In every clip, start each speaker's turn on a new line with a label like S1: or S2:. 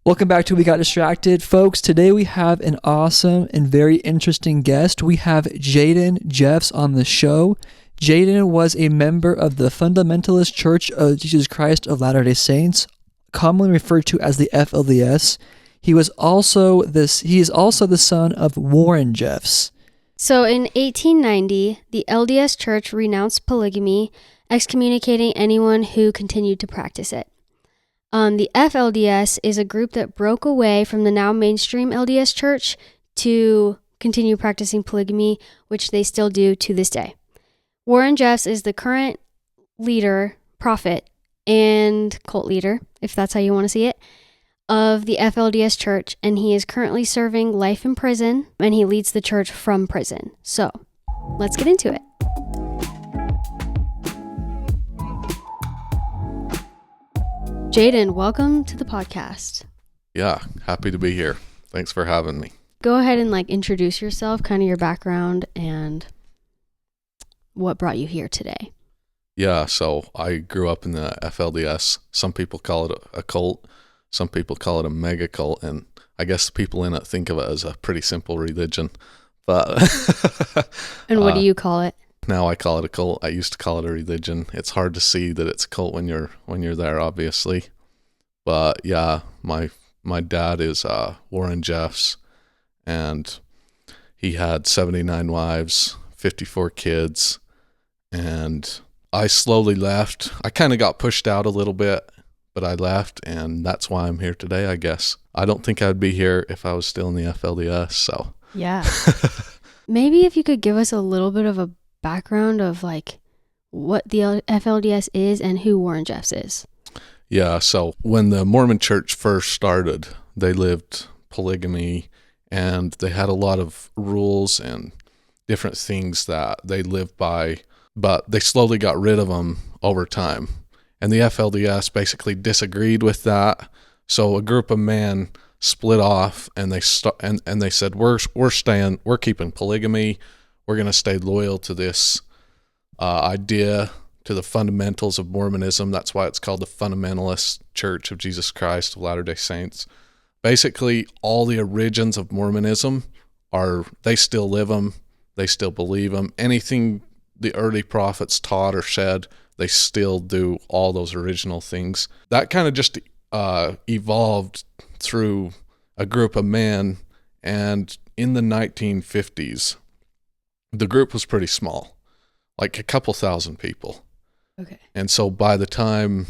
S1: Welcome back to We Got Distracted. Folks, today we have an awesome and very interesting guest. We have Jaden Jeffs on the show. Jaden was a member of the Fundamentalist Church of Jesus Christ of Latter-day Saints, commonly referred to as the FLDS. He is also the son of Warren Jeffs.
S2: So in 1890, the LDS Church renounced polygamy, excommunicating anyone who continued to practice it. The FLDS is a group that broke away from the now mainstream LDS Church to continue practicing polygamy, which they still do to this day. Warren Jeffs is the current leader, prophet, and cult leader, if that's how you want to see it, of the FLDS Church, and he is currently serving life in prison, and he leads the church from prison. So, let's get into it. Jaden, welcome to the podcast.
S3: Yeah, happy to be here. Thanks for having me.
S2: Go ahead and introduce yourself, kind of your background, and what brought you here today.
S3: Yeah, so I grew up in the FLDS. Some people call it a cult. Some people call it a mega cult, and I guess the people in it think of it as a pretty simple religion. But
S2: and what do you call it?
S3: Now I call it a cult. I used to call it a religion. It's hard to see that it's a cult when you're there, obviously. But yeah, my dad is Warren Jeffs, and he had 79 wives, 54 kids, and I slowly left. I kind of got pushed out a little bit, but I left, and that's why I'm here today, I guess. I don't think I'd be here if I was still in the FLDS, so.
S2: Yeah. Maybe if you could give us a little bit of a background of what the FLDS is and who Warren Jeffs is.
S3: Yeah, so when the Mormon Church first started, they lived polygamy, and they had a lot of rules and different things that they lived by, but they slowly got rid of them over time. And the FLDS basically disagreed with that. So a group of men split off, and they said, we're keeping polygamy. We're going to stay loyal to this idea, to the fundamentals of Mormonism. That's why it's called the Fundamentalist Church of Jesus Christ of Latter-day Saints. Basically, all the origins of Mormonism they still live them. They still believe them. Anything the early prophets taught or said, they still do all those original things. That kind of just evolved through a group of men, and in the 1950s, the group was pretty small, like a couple thousand people.
S2: Okay. And
S3: so by the time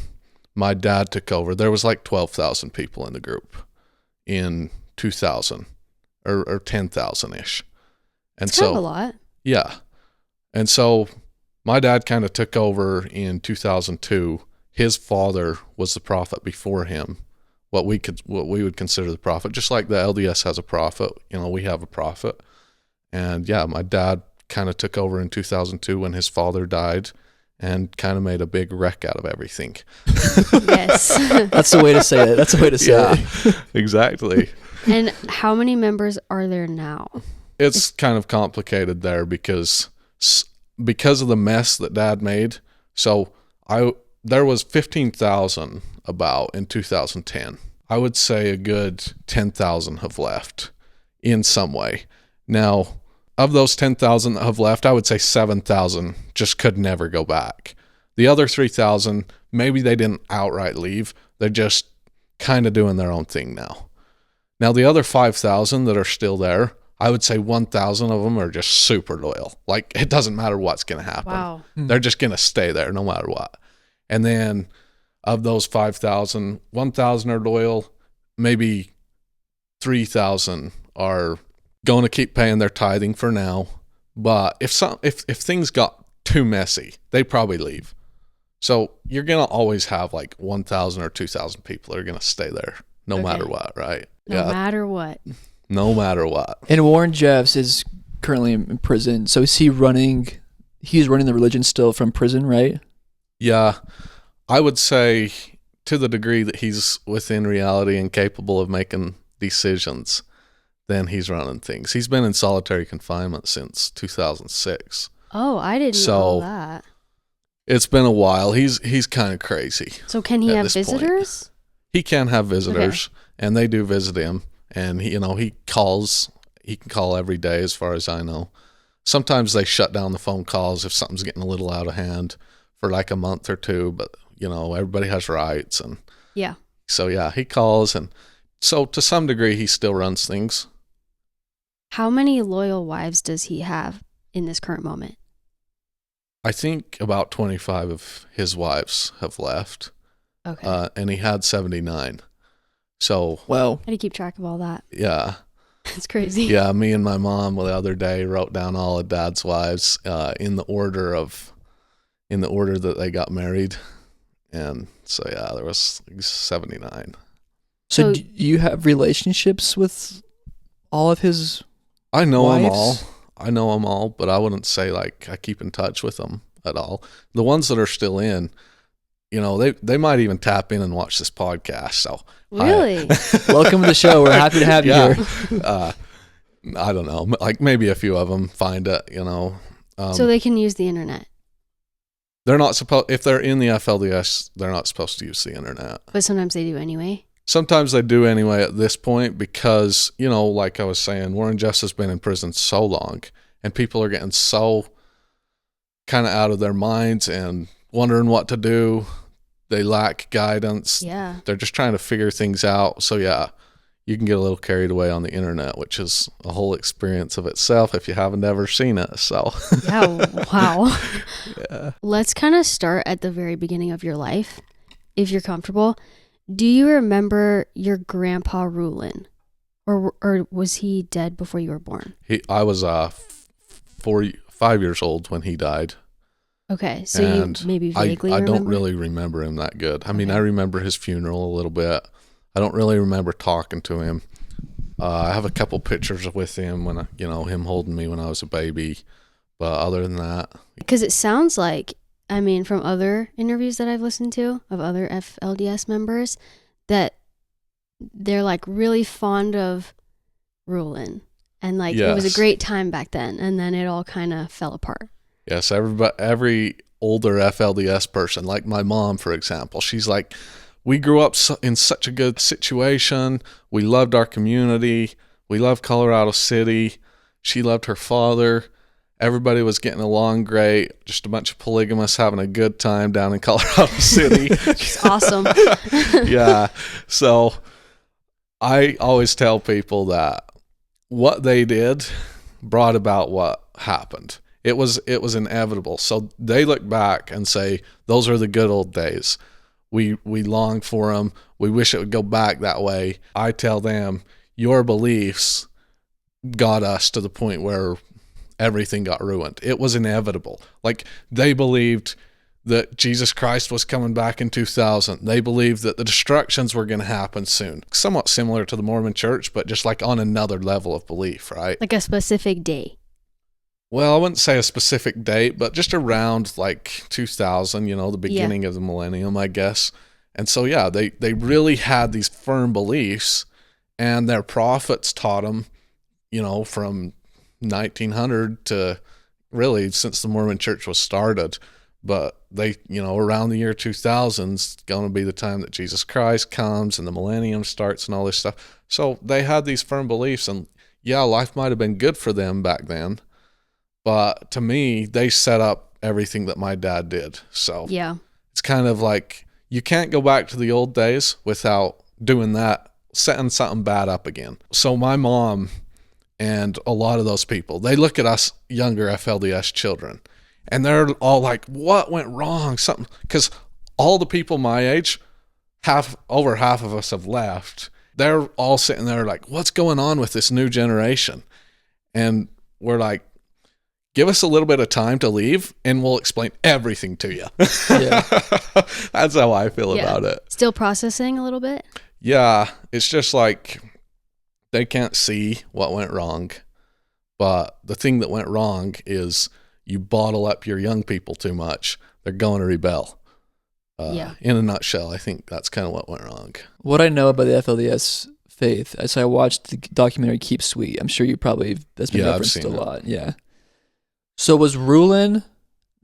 S3: my dad took over, there was 12,000 people in the group in 2000, or 10,000-ish. And
S2: that's kind of a lot.
S3: Yeah. And so my dad kind of took over in 2002. His father was the prophet before him, what we would consider the prophet, just like the LDS has a prophet. We have a prophet. And yeah, my dad kind of took over in 2002 when his father died, and kind of made a big wreck out of everything.
S2: Yes.
S1: That's the way to say it. That's the way to say it.
S3: Exactly.
S2: And how many members are there now?
S3: It's kind of complicated there because of the mess that Dad made. So there was 15,000 about in 2010. I would say a good 10,000 have left in some way. Now, of those 10,000 that have left, I would say 7,000 just could never go back. The other 3,000, maybe they didn't outright leave. They're just kind of doing their own thing now. Now, the other 5,000 that are still there, I would say 1,000 of them are just super loyal. It doesn't matter what's going to happen.
S2: Wow.
S3: They're just going to stay there no matter what. And then of those 5,000, 1,000 are loyal. Maybe 3,000 are going to keep paying their tithing for now. But if things got too messy, they'd probably leave. So you're going to always have 1,000 or 2,000 people that are going to stay there no matter what, right?
S2: No matter what.
S3: No matter what.
S1: And Warren Jeffs is currently in prison. So he's running the religion still from prison, right?
S3: Yeah. I would say to the degree that he's within reality and capable of making decisions, then he's running things. He's been in solitary confinement since 2006.
S2: Oh, I didn't know that.
S3: It's been a while. He's kind of crazy.
S2: So can he have visitors?
S3: He can have visitors. and they do visit him, and he calls. He can call every day, as far as I know. Sometimes they shut down the phone calls if something's getting a little out of hand for like a month or two, but everybody has rights, and
S2: Yeah.
S3: so yeah, he calls, and so to some degree he still runs things.
S2: How many loyal wives does he have in this current moment?
S3: I think about 25 of his wives have left,
S2: Okay.
S3: and he had 79. So
S1: Wow.
S2: How do you keep track of all that?
S3: yeah,
S2: It's crazy.
S3: yeah. Me and my mom the other day wrote down all of Dad's wives in the order that they got married, and so yeah, there was 79.
S1: So
S2: So-
S1: do you have relationships with all of his
S3: I know them
S1: wives?
S3: all. I know them all, but I wouldn't say like I keep in touch with them at all. The ones that are still in, they might even tap in and watch this podcast. So
S2: Really?
S1: Welcome to the show. We're happy to have you
S3: yeah,
S1: here.
S3: I don't know, like maybe a few of them find it.
S2: So they can use the internet,
S3: They're not supposed. If they're in the FLDS, they're not supposed to use the internet.
S2: but sometimes they do anyway.
S3: Sometimes they do anyway at this point because, like I was saying, Warren Jeffs has been in prison so long, and people are getting so kind of out of their minds and wondering what to do. They lack guidance.
S2: Yeah.
S3: They're just trying to figure things out. So yeah, you can get a little carried away on the internet, which is a whole experience of itself if you haven't ever seen it. So
S2: Yeah. Wow.
S3: yeah.
S2: Let's kind of start at the very beginning of your life, if you're comfortable. Do you remember your grandpa Rulin, or was he dead before you were born?
S3: I was 5 years old when he died.
S2: Okay, so
S3: And
S2: you maybe
S3: I
S2: vaguely
S3: don't
S2: remember?
S3: really remember him that good. I mean,
S2: Okay.
S3: I remember his funeral a little bit. I don't really remember talking to him. I have a couple pictures with him when him holding me when I was a baby. But other than that,
S2: Because it sounds like, I mean, from other interviews that I've listened to of other FLDS members, that they're like really fond of Rulin. And like it was
S3: Yes.
S2: a great time back then. And then it all kind of fell apart.
S3: yes, every older FLDS person, like my mom, for example, she's like, we grew up in such a good situation. We loved our community. We loved Colorado City. She loved her father. Everybody was getting along great. Just a bunch of polygamists having a good time down in Colorado City.
S2: It's awesome.
S3: Yeah. So I always tell people that what they did brought about what happened. It was inevitable. So they look back and say, those are the good old days. We long for them. We wish it would go back that way. I tell them, your beliefs got us to the point where everything got ruined. It was inevitable. Like, they believed that Jesus Christ was coming back in 2000. They believed that the destructions were going to happen soon. Somewhat similar to the Mormon church, but just like on another level of belief, right?
S2: Like a specific day.
S3: Well, I wouldn't say a specific date, but just around like 2000, the beginning of the millennium, I guess. And so, yeah, they really had these firm beliefs, and their prophets taught them, from 1900 to really since the Mormon church was started. But they, around the year 2000 is going to be the time that Jesus Christ comes and the millennium starts and all this stuff. So they had these firm beliefs, and yeah, life might have been good for them back then. But to me, they set up everything that my dad did. So
S2: Yeah.
S3: it's kind of like you can't go back to the old days without doing that, setting something bad up again. So my mom and a lot of those people, they look at us younger FLDS children, and they're all like, what went wrong? Something, because all the people my age, over half of us have left. They're all sitting there like, what's going on with this new generation? And we're like, give us a little bit of time to leave, and we'll explain everything to you.
S1: Yeah.
S3: That's how I feel
S2: Yeah.
S3: about it.
S2: Still processing a little bit?
S3: Yeah, it's just like they can't see what went wrong. But the thing that went wrong is you bottle up your young people too much. They're going to rebel.
S2: Yeah.
S3: In a nutshell, I think that's kind of what went wrong.
S1: What I know about the FLDS faith, as I watched the documentary Keep Sweet, I'm sure that's been
S3: Yeah, I've
S1: referenced
S3: seen
S1: a
S3: it.
S1: lot. Yeah. So was Rulin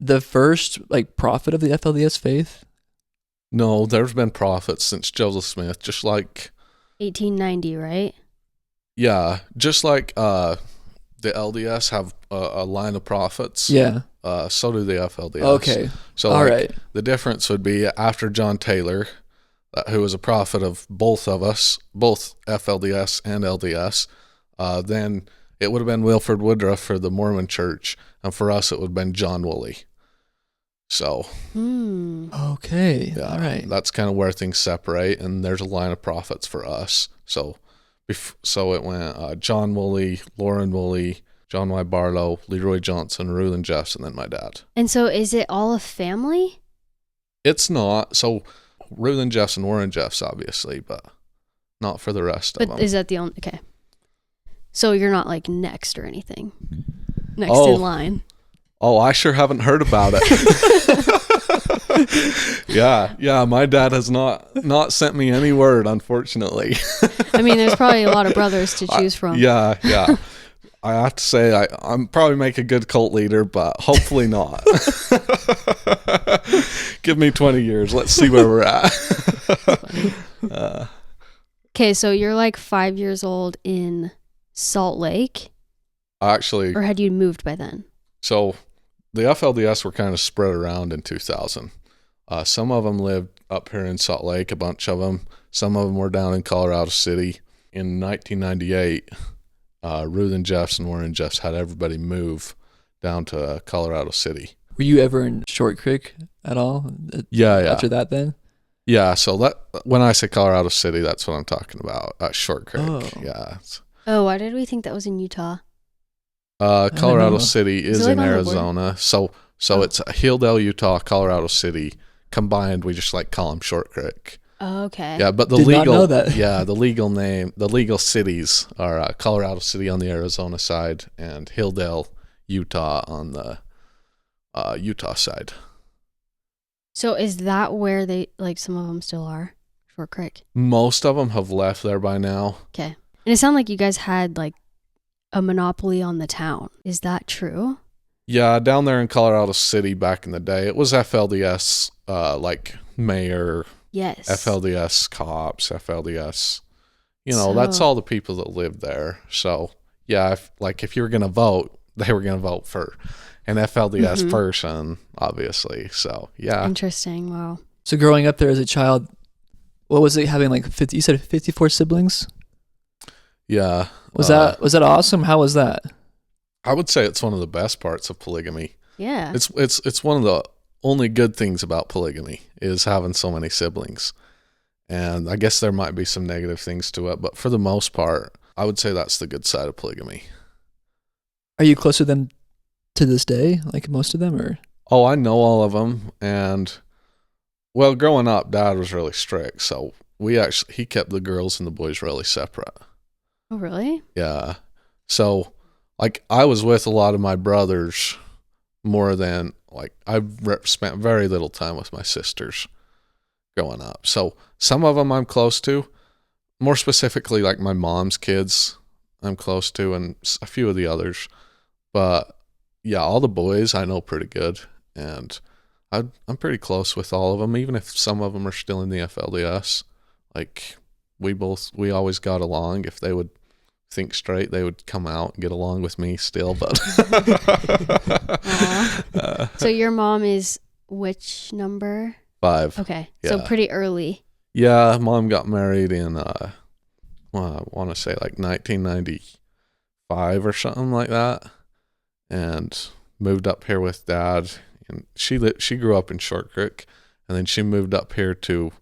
S1: the first prophet of the FLDS faith?
S3: No, there's been prophets since Joseph Smith, just like
S2: 1890, right?
S3: Yeah, just like the LDS have a line of prophets.
S1: Yeah.
S3: So do the FLDS.
S1: Okay.
S3: So
S1: All
S3: like,
S1: right.
S3: the difference would be after John Taylor, who was a prophet of both of us, both FLDS and LDS, then it would have been Wilford Woodruff for the Mormon Church, and for us it would have been John Woolley. So,
S1: Okay.
S3: yeah,
S1: All right.
S3: that's kind of where things separate, and there's a line of prophets for us. So, so it went John Woolley, Lauren Woolley, John Y. Barlow, Leroy Johnson, Jaden Jeffs, and then my dad.
S2: And so is it all a family?
S3: It's not. So, Jaden Jeffs and Warren Jeffs, obviously, but not for the rest of
S2: But
S3: them.
S2: is that the only? Okay. So you're not like next or anything. Next
S3: Oh.
S2: in line.
S3: Oh, I sure haven't heard about it. Yeah. My dad has not sent me any word, unfortunately.
S2: I mean, there's probably a lot of brothers to choose from.
S3: Yeah. I have to say, I'm probably make a good cult leader, but hopefully not. Give me 20 years. Let's see where we're at.
S2: Okay, so you're like 5 years old in Salt Lake,
S3: Actually,
S2: or had you moved by then?
S3: so the FLDS were kind of spread around in 2000. Some of them lived up here in Salt Lake, a bunch of them. Some of them were down in Colorado City. In 1998, Jaden Jeffs and Warren Jeffs had everybody move down to Colorado City.
S1: Were you ever in Short Creek at all?
S3: Yeah.
S1: After that, then?
S3: Yeah, so that when I say Colorado City, that's what I'm talking about. Short Creek.
S1: Oh.
S3: Yeah.
S2: Oh, why did we think that was in Utah?
S3: Colorado
S1: know.
S3: City is
S2: like
S3: in
S2: on the border?
S3: Arizona. So
S2: Oh.
S3: it's Hilldale, Utah, Colorado City combined. We just like call them Short Creek.
S2: Oh, okay.
S3: Yeah, but the
S1: Did
S3: legal
S1: not know that.
S3: yeah, the legal cities are Colorado City on the Arizona side and Hilldale, Utah on the Utah side.
S2: So is that where they, like, some of them still are? Short Creek.
S3: Most of them have left there by now.
S2: Okay. And it sounded like you guys had, like, a monopoly on the town. Is that true?
S3: Yeah, down there in Colorado City back in the day, it was FLDS, like mayor,
S2: Yes.
S3: FLDS cops, FLDS.
S2: So-
S3: That's all the people that lived there. So, yeah, if you were going to vote, they were going to vote for an FLDS
S2: Mhm.
S3: person, obviously. So, yeah.
S2: Interesting. Wow.
S1: So growing up there as a child, what was it having like 50? You said 54 siblings.
S3: Yeah.
S1: Was that awesome? How was that?
S3: I would say it's one of the best parts of polygamy.
S2: Yeah.
S3: It's one of the only good things about polygamy is having so many siblings. And I guess there might be some negative things to it, but for the most part, I would say that's the good side of polygamy.
S1: Are you close to them to this day, like most of them, or?
S3: Oh, I know all of them. And, well, growing up, Dad was really strict. So he kept the girls and the boys really separate.
S2: Oh, really?
S3: Yeah. So, like, I was with a lot of my brothers more than, like, I've spent very little time with my sisters growing up. So, some of them I'm close to. More specifically, like, my mom's kids I'm close to, and a few of the others. But, yeah, all the boys I know pretty good. And I'm pretty close with all of them, even if some of them are still in the FLDS. Like, we always got along. If they would think straight, they would come out and get along with me still. But
S2: So your mom is which number?
S3: 5.
S2: Okay. So
S3: Yeah.
S2: pretty early.
S3: Yeah, Mom got married in I want to say like 1995 or something like that, and moved up here with Dad. And she grew up in Short Creek, and then she moved up here to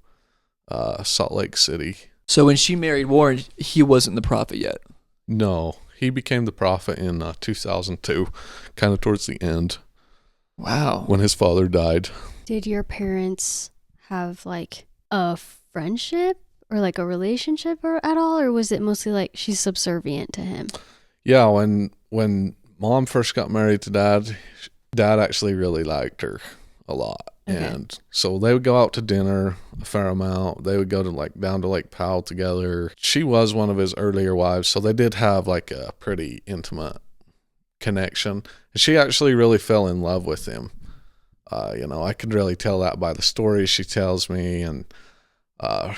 S3: Salt Lake City.
S1: So when she married Warren, he wasn't the prophet yet.
S3: No, he became the prophet in 2002, kind of towards the end
S1: Wow.
S3: when his father died.
S2: Did your parents have like a friendship or like a relationship at all, or was it mostly like she's subservient to him?
S3: Yeah, when Mom first got married to Dad actually really liked her a lot.
S2: Okay.
S3: And so they would go out to dinner a fair amount. They would go to down to Lake Powell together. She was one of his earlier wives, so they did have like a pretty intimate connection. And she actually really fell in love with him. I could really tell that by the stories she tells me, and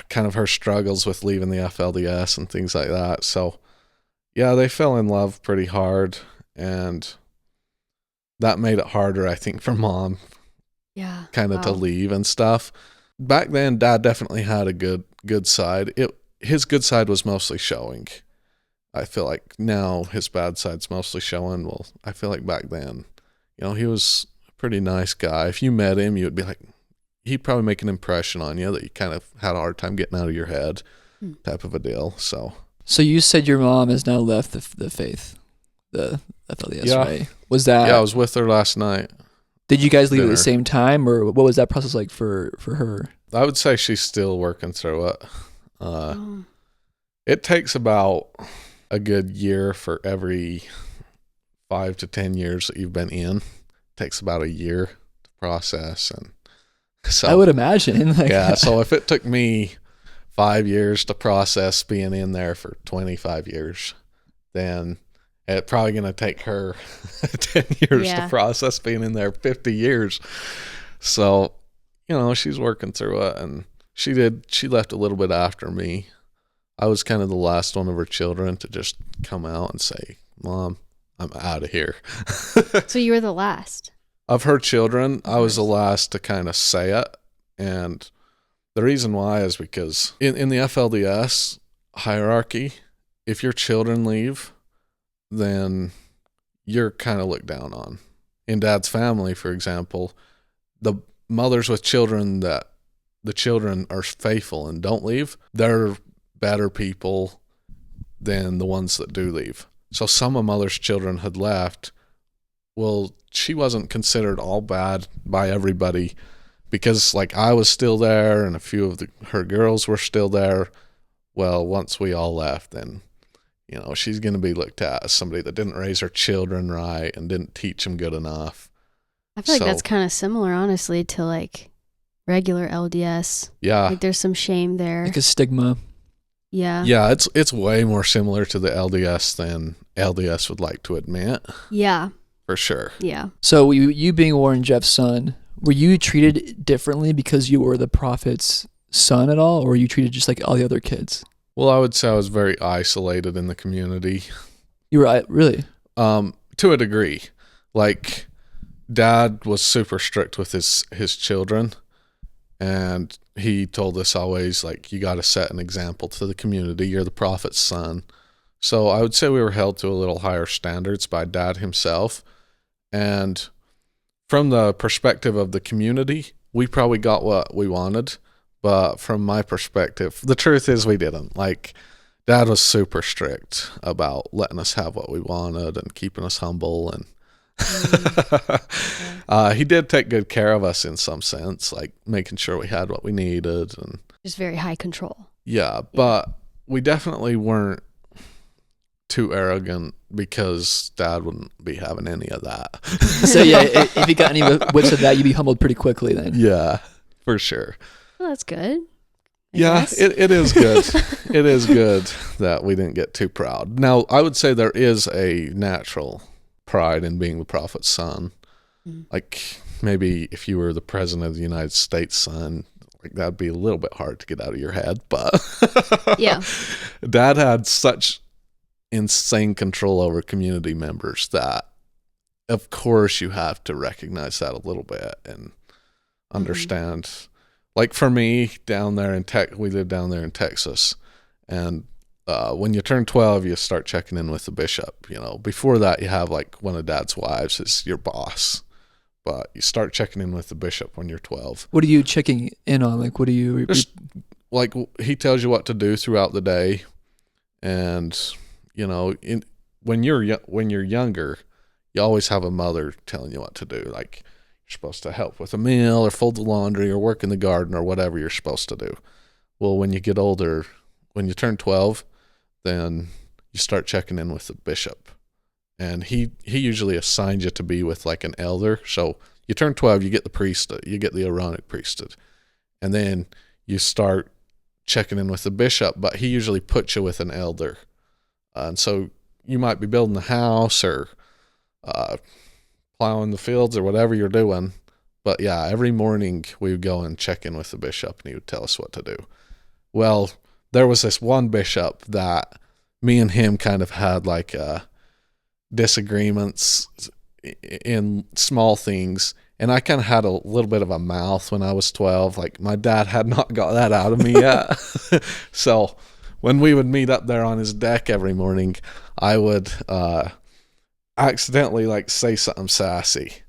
S3: kind of her struggles with leaving the FLDS and things like that. So, yeah, they fell in love pretty hard, and that made it harder, I think, for Mom
S2: Yeah.
S3: kind of to leave and stuff. Back then, Dad definitely had a good side. His good side was mostly showing. I feel like now his bad side's mostly showing. Well, I feel like back then, he was a pretty nice guy. If you met him, you would be like, he'd probably make an impression on you that you kind of had a hard time getting out of your head, type of a deal. So
S1: you said your mom has now left the faith, the FLDS,
S3: Yeah.
S1: right? Was that?
S3: yeah, I was with her last night.
S1: Did you guys leave at
S3: Dinner.
S1: the same time, or what was that process like for her?
S3: I would say she's still working through it.
S2: Oh.
S3: It takes about a good year for every 5 to 10 years that you've been in. It takes about a year to process, and so
S1: I would imagine. Like,
S3: yeah. So if it took me 5 years to process being in there for 25 years, then it's probably going to take her 10 years
S2: Yeah.
S3: to process being in there 50 years. So, she's working through it, and she left a little bit after me. I was kind of the last one of her children to just come out and say, Mom, I'm out of here.
S2: So you were the last.
S3: Of her children, I was the last to kind of say it. And the reason why is because in the FLDS hierarchy, if your children leave, then you're kind of looked down on. In Dad's family, for example, the mothers with children that the children are faithful and don't leave, they're better people than the ones that do leave. So some of Mother's children had left. Well, she wasn't considered all bad by everybody because, like, I was still there and a few of her girls were still there. Well, once we all left, then, she's going to be looked at as somebody that didn't raise her children right and didn't teach them good enough.
S2: I feel like
S3: So-
S2: that's kind of similar, honestly, to like regular LDS.
S3: Yeah.
S2: Like there's some shame there.
S1: like a stigma.
S2: Yeah.
S3: Yeah, it's way more similar to the LDS than LDS would like to admit,
S2: Yeah.
S3: for sure.
S2: Yeah.
S1: So you being Warren Jeff's son, were you treated differently because you were the prophet's son at all, or were you treated just like all the other kids?
S3: Well, I would say I was very isolated in the community.
S1: You were really?
S3: To a degree. Like, Dad was super strict with his children, and he told us always, like, you got to set an example to the community. You're the prophet's son. So I would say we were held to a little higher standards by Dad himself. And from the perspective of the community, we probably got what we wanted. But from my perspective, the truth is we didn't. Like, Dad was super strict about letting us have what we wanted and keeping us humble. And he did take good care of us in some sense, like making sure we had what we needed. And
S2: Just very high control.
S3: yeah, but we definitely weren't too arrogant because Dad wouldn't be having any of that.
S1: So yeah, if you got any whips of that, you'd be humbled pretty quickly then.
S3: Yeah, for sure.
S2: Well, that's good. I
S3: Yeah,
S2: guess.
S3: it is good. It is good that we didn't get too proud. Now, I would say there is a natural pride in being the prophet's son. Like, maybe if you were the president of the United States' son, like, that'd be a little bit hard to get out of your head. But
S2: Yeah.
S3: Dad had such insane control over community members that, of course, you have to recognize that a little bit and understand. Like, for me, down there in we live down there in Texas, and when you turn 12, you start checking in with the bishop. Before that, you have, like, one of Dad's wives is your boss, but you start checking in with the bishop when you're 12.
S1: What are you checking in on? Like, what do you?
S3: Just, like, he tells you what to do throughout the day, and when you're younger, you always have a mother telling you what to do. Like, you're supposed to help with a meal or fold the laundry or work in the garden or whatever you're supposed to do. Well, when you get older, when you turn 12, then you start checking in with the bishop. And he usually assigns you to be with, like, an elder. So you turn 12, you get the priesthood, you get the Aaronic priesthood. And then you start checking in with the bishop, but he usually puts you with an elder. And so you might be building a house or plowing the fields or whatever you're doing. But yeah, every morning we would go and check in with the bishop, and he would tell us what to do. Well, there was this one bishop that me and him kind of had like disagreements in small things. And I kind of had a little bit of a mouth when I was 12. Like, my dad had not got that out of me yet. So when we would meet up there on his deck every morning, I would accidentally like say something sassy,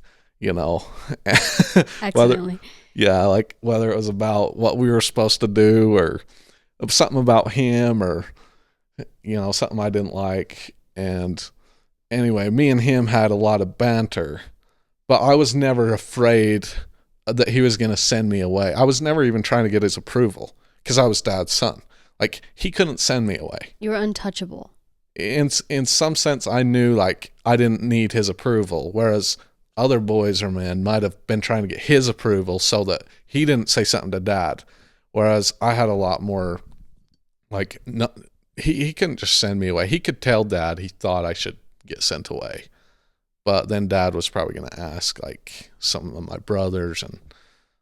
S2: Accidentally.
S3: like whether it was about what we were supposed to do or something about him or, something I didn't like. And anyway, me and him had a lot of banter. But I was never afraid that he was going to send me away. I was never even trying to get his approval because I was Dad's son. Like, he couldn't send me away.
S2: You were untouchable.
S3: In some sense, I knew, like, I didn't need his approval, whereas other boys or men might have been trying to get his approval so that he didn't say something to Dad. Whereas I had a lot more, like, no, he couldn't just send me away. He could tell Dad he thought I should get sent away. But then Dad was probably going to ask, like, some of my brothers and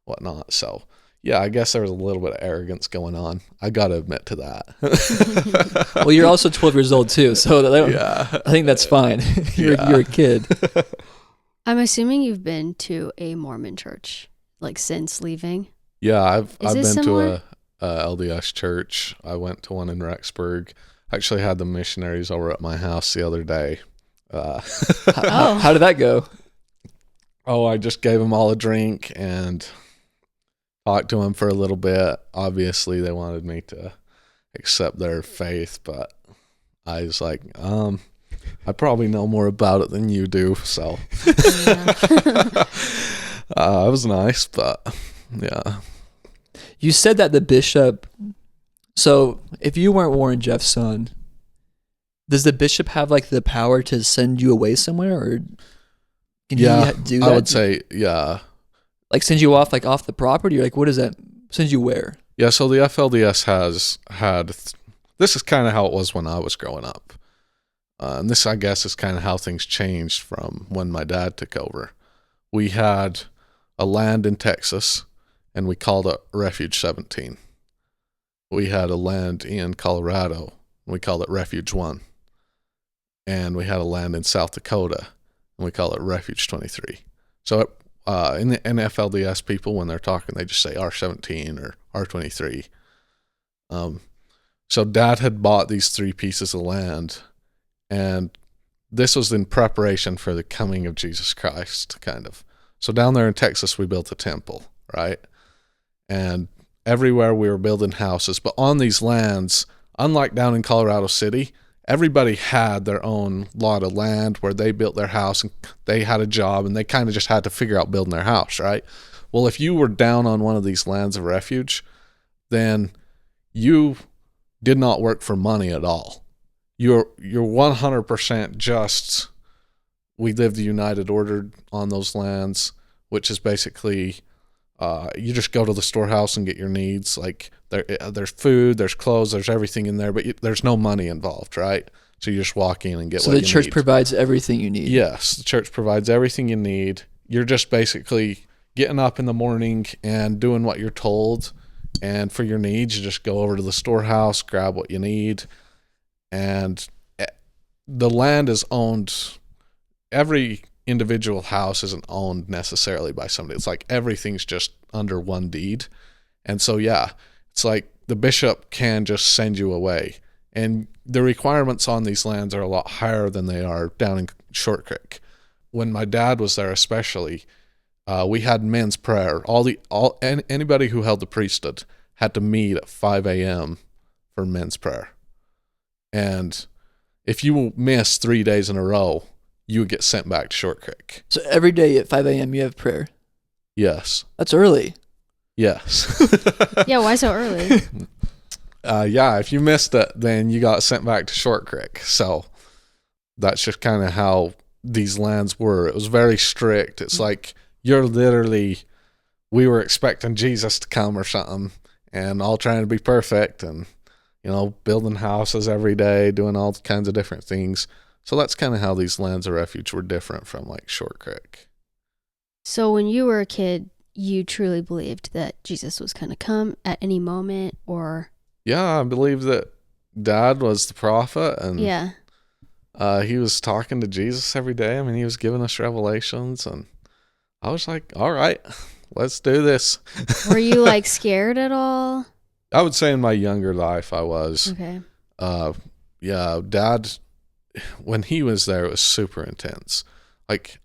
S3: whatnot. So, yeah, I guess there was a little bit of arrogance going on. I got to admit to that.
S1: Well, you're also 12 years old, too. So I think that's fine. You're a kid.
S2: I'm assuming you've been to a Mormon church, like, since leaving.
S3: Yeah, I've been
S2: similar?
S3: to a LDS church. I went to one in Rexburg. I actually had the missionaries over at my house the other day.
S1: How did that go?
S3: Oh, I just gave them all a drink and talked to them for a little bit. Obviously, they wanted me to accept their faith, but I was like, I probably know more about it than you do, so it was nice, but yeah.
S1: You said that the bishop. So, if you weren't Warren Jeff's son, does the bishop have like the power to send you away somewhere, or can he do that?
S3: I would say, yeah.
S1: Like send you off the property, or like what does that send you where?
S3: Yeah, so the FLDS has had. This is kind of how it was when I was growing up, and this, I guess, is kind of how things changed from when my dad took over. We had a land in Texas, and we called it Refuge 17. We had a land in Colorado, and we called it Refuge 1. And we had a land in South Dakota, and we call it Refuge 23. So in the FLDS, people, when they're talking, they just say R17 or R23. So Dad had bought these 3 pieces of land, and this was in preparation for the coming of Jesus Christ, kind of. So down there in Texas, we built a temple, right? And everywhere we were building houses, but on these lands, unlike down in Colorado City, everybody had their own lot of land where they built their house and they had a job and they kind of just had to figure out building their house, right? Well, if you were down on one of these lands of refuge, then you did not work for money at all. You're 100% just, we live the United Order on those lands, which is basically you just go to the storehouse and get your needs. Like there's food, there's clothes, there's everything in there, but there's no money involved, right? So you just walk in and get what you need. So the church
S1: provides everything you need.
S3: Yes, the church provides everything you need. You're just basically getting up in the morning and doing what you're told. And for your needs, you just go over to the storehouse, grab what you need. And the land is owned, every individual house isn't owned necessarily by somebody. It's like everything's just under one deed. And so, yeah, it's like the bishop can just send you away. And the requirements on these lands are a lot higher than they are down in Short Creek. When my dad was there especially, we had men's prayer. Anybody who held the priesthood had to meet at 5 a.m. for men's prayer. And if you miss 3 days in a row, you would get sent back to Short Creek.
S1: So every day at 5 a.m. you have prayer?
S3: Yes.
S1: That's early.
S3: Yes.
S2: Yeah, why so early?
S3: Yeah, if you missed it, then you got sent back to Short Creek. So that's just kind of how these lands were. It was very strict. It's like you're literally, we were expecting Jesus to come or something and all trying to be perfect and, building houses every day, doing all kinds of different things. So that's kind of how these lands of refuge were different from like Short Creek.
S2: So when you were a kid, you truly believed that Jesus was going to come at any moment, or
S3: Yeah, I believe that Dad was the prophet, and
S2: Yeah.
S3: he was talking to Jesus every day. I mean, he was giving us revelations, and I was like, all right, let's do this.
S2: Were you like scared at all?
S3: I would say in my younger life, I was.
S2: Okay.
S3: Yeah, Dad, when he was there, it was super intense. Like,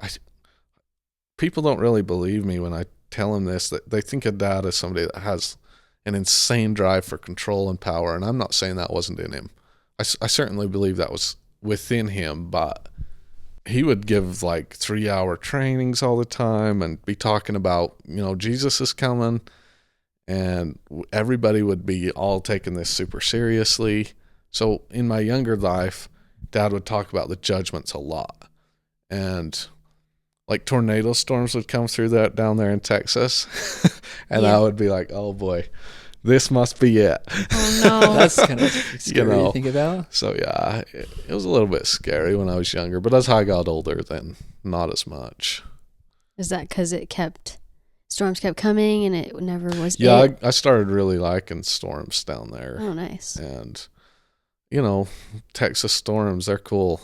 S3: people don't really believe me when I tell them this, that they think of Dad as somebody that has an insane drive for control and power. And I'm not saying that wasn't in him. I certainly believe that was within him, but he would give like 3-hour trainings all the time and be talking about, Jesus is coming, and everybody would be all taking this super seriously. So in my younger life, Dad would talk about the judgments a lot, and like tornado storms would come through that down there in Texas, and
S2: Yeah.
S3: I would be like, oh boy, this must be it.
S2: Oh no.
S1: That's kind of scary to think about.
S3: So yeah, it was a little bit scary when I was younger, but as I got older, then not as much.
S2: Is that because storms kept coming and it never was?
S3: Yeah, I started really liking storms down there.
S2: Oh, nice.
S3: And, Texas storms, they're cool.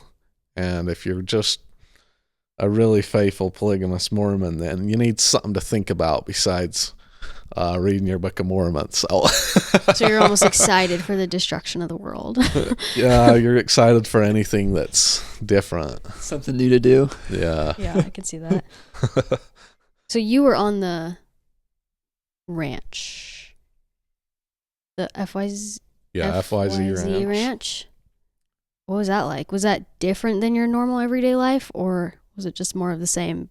S3: And if you're just a really faithful polygamous Mormon, then you need something to think about besides reading your Book of Mormon. So
S2: you're almost excited for the destruction of the world.
S3: Yeah, you're excited for anything that's different.
S1: Something new to do.
S3: Yeah.
S2: Yeah, I can see that. So you were on the ranch, the FYZ
S3: FYZ
S2: ranch. What was that like? Was that different than your normal everyday life, or was it just more of the same?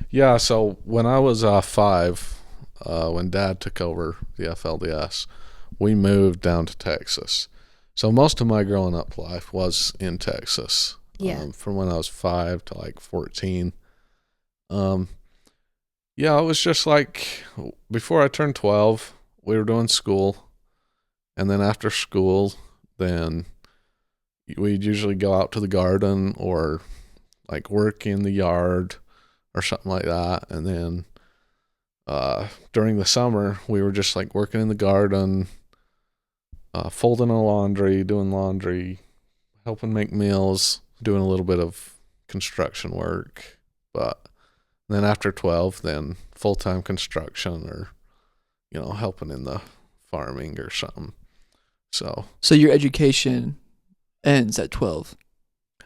S3: Yeah, so when I was 5, when Dad took over the FLDS, we moved down to Texas. So most of my growing up life was in Texas.
S2: Yeah.
S3: From when I was 5 to like 14. Yeah, it was just like before I turned 12, we were doing school. And then after school, then we'd usually go out to the garden or like work in the yard or something like that. And then during the summer, we were just like working in the garden, folding the laundry, doing laundry, helping make meals, doing a little bit of construction work. But then after 12, then full-time construction or, helping in the farming or something. So
S1: your education ends at 12.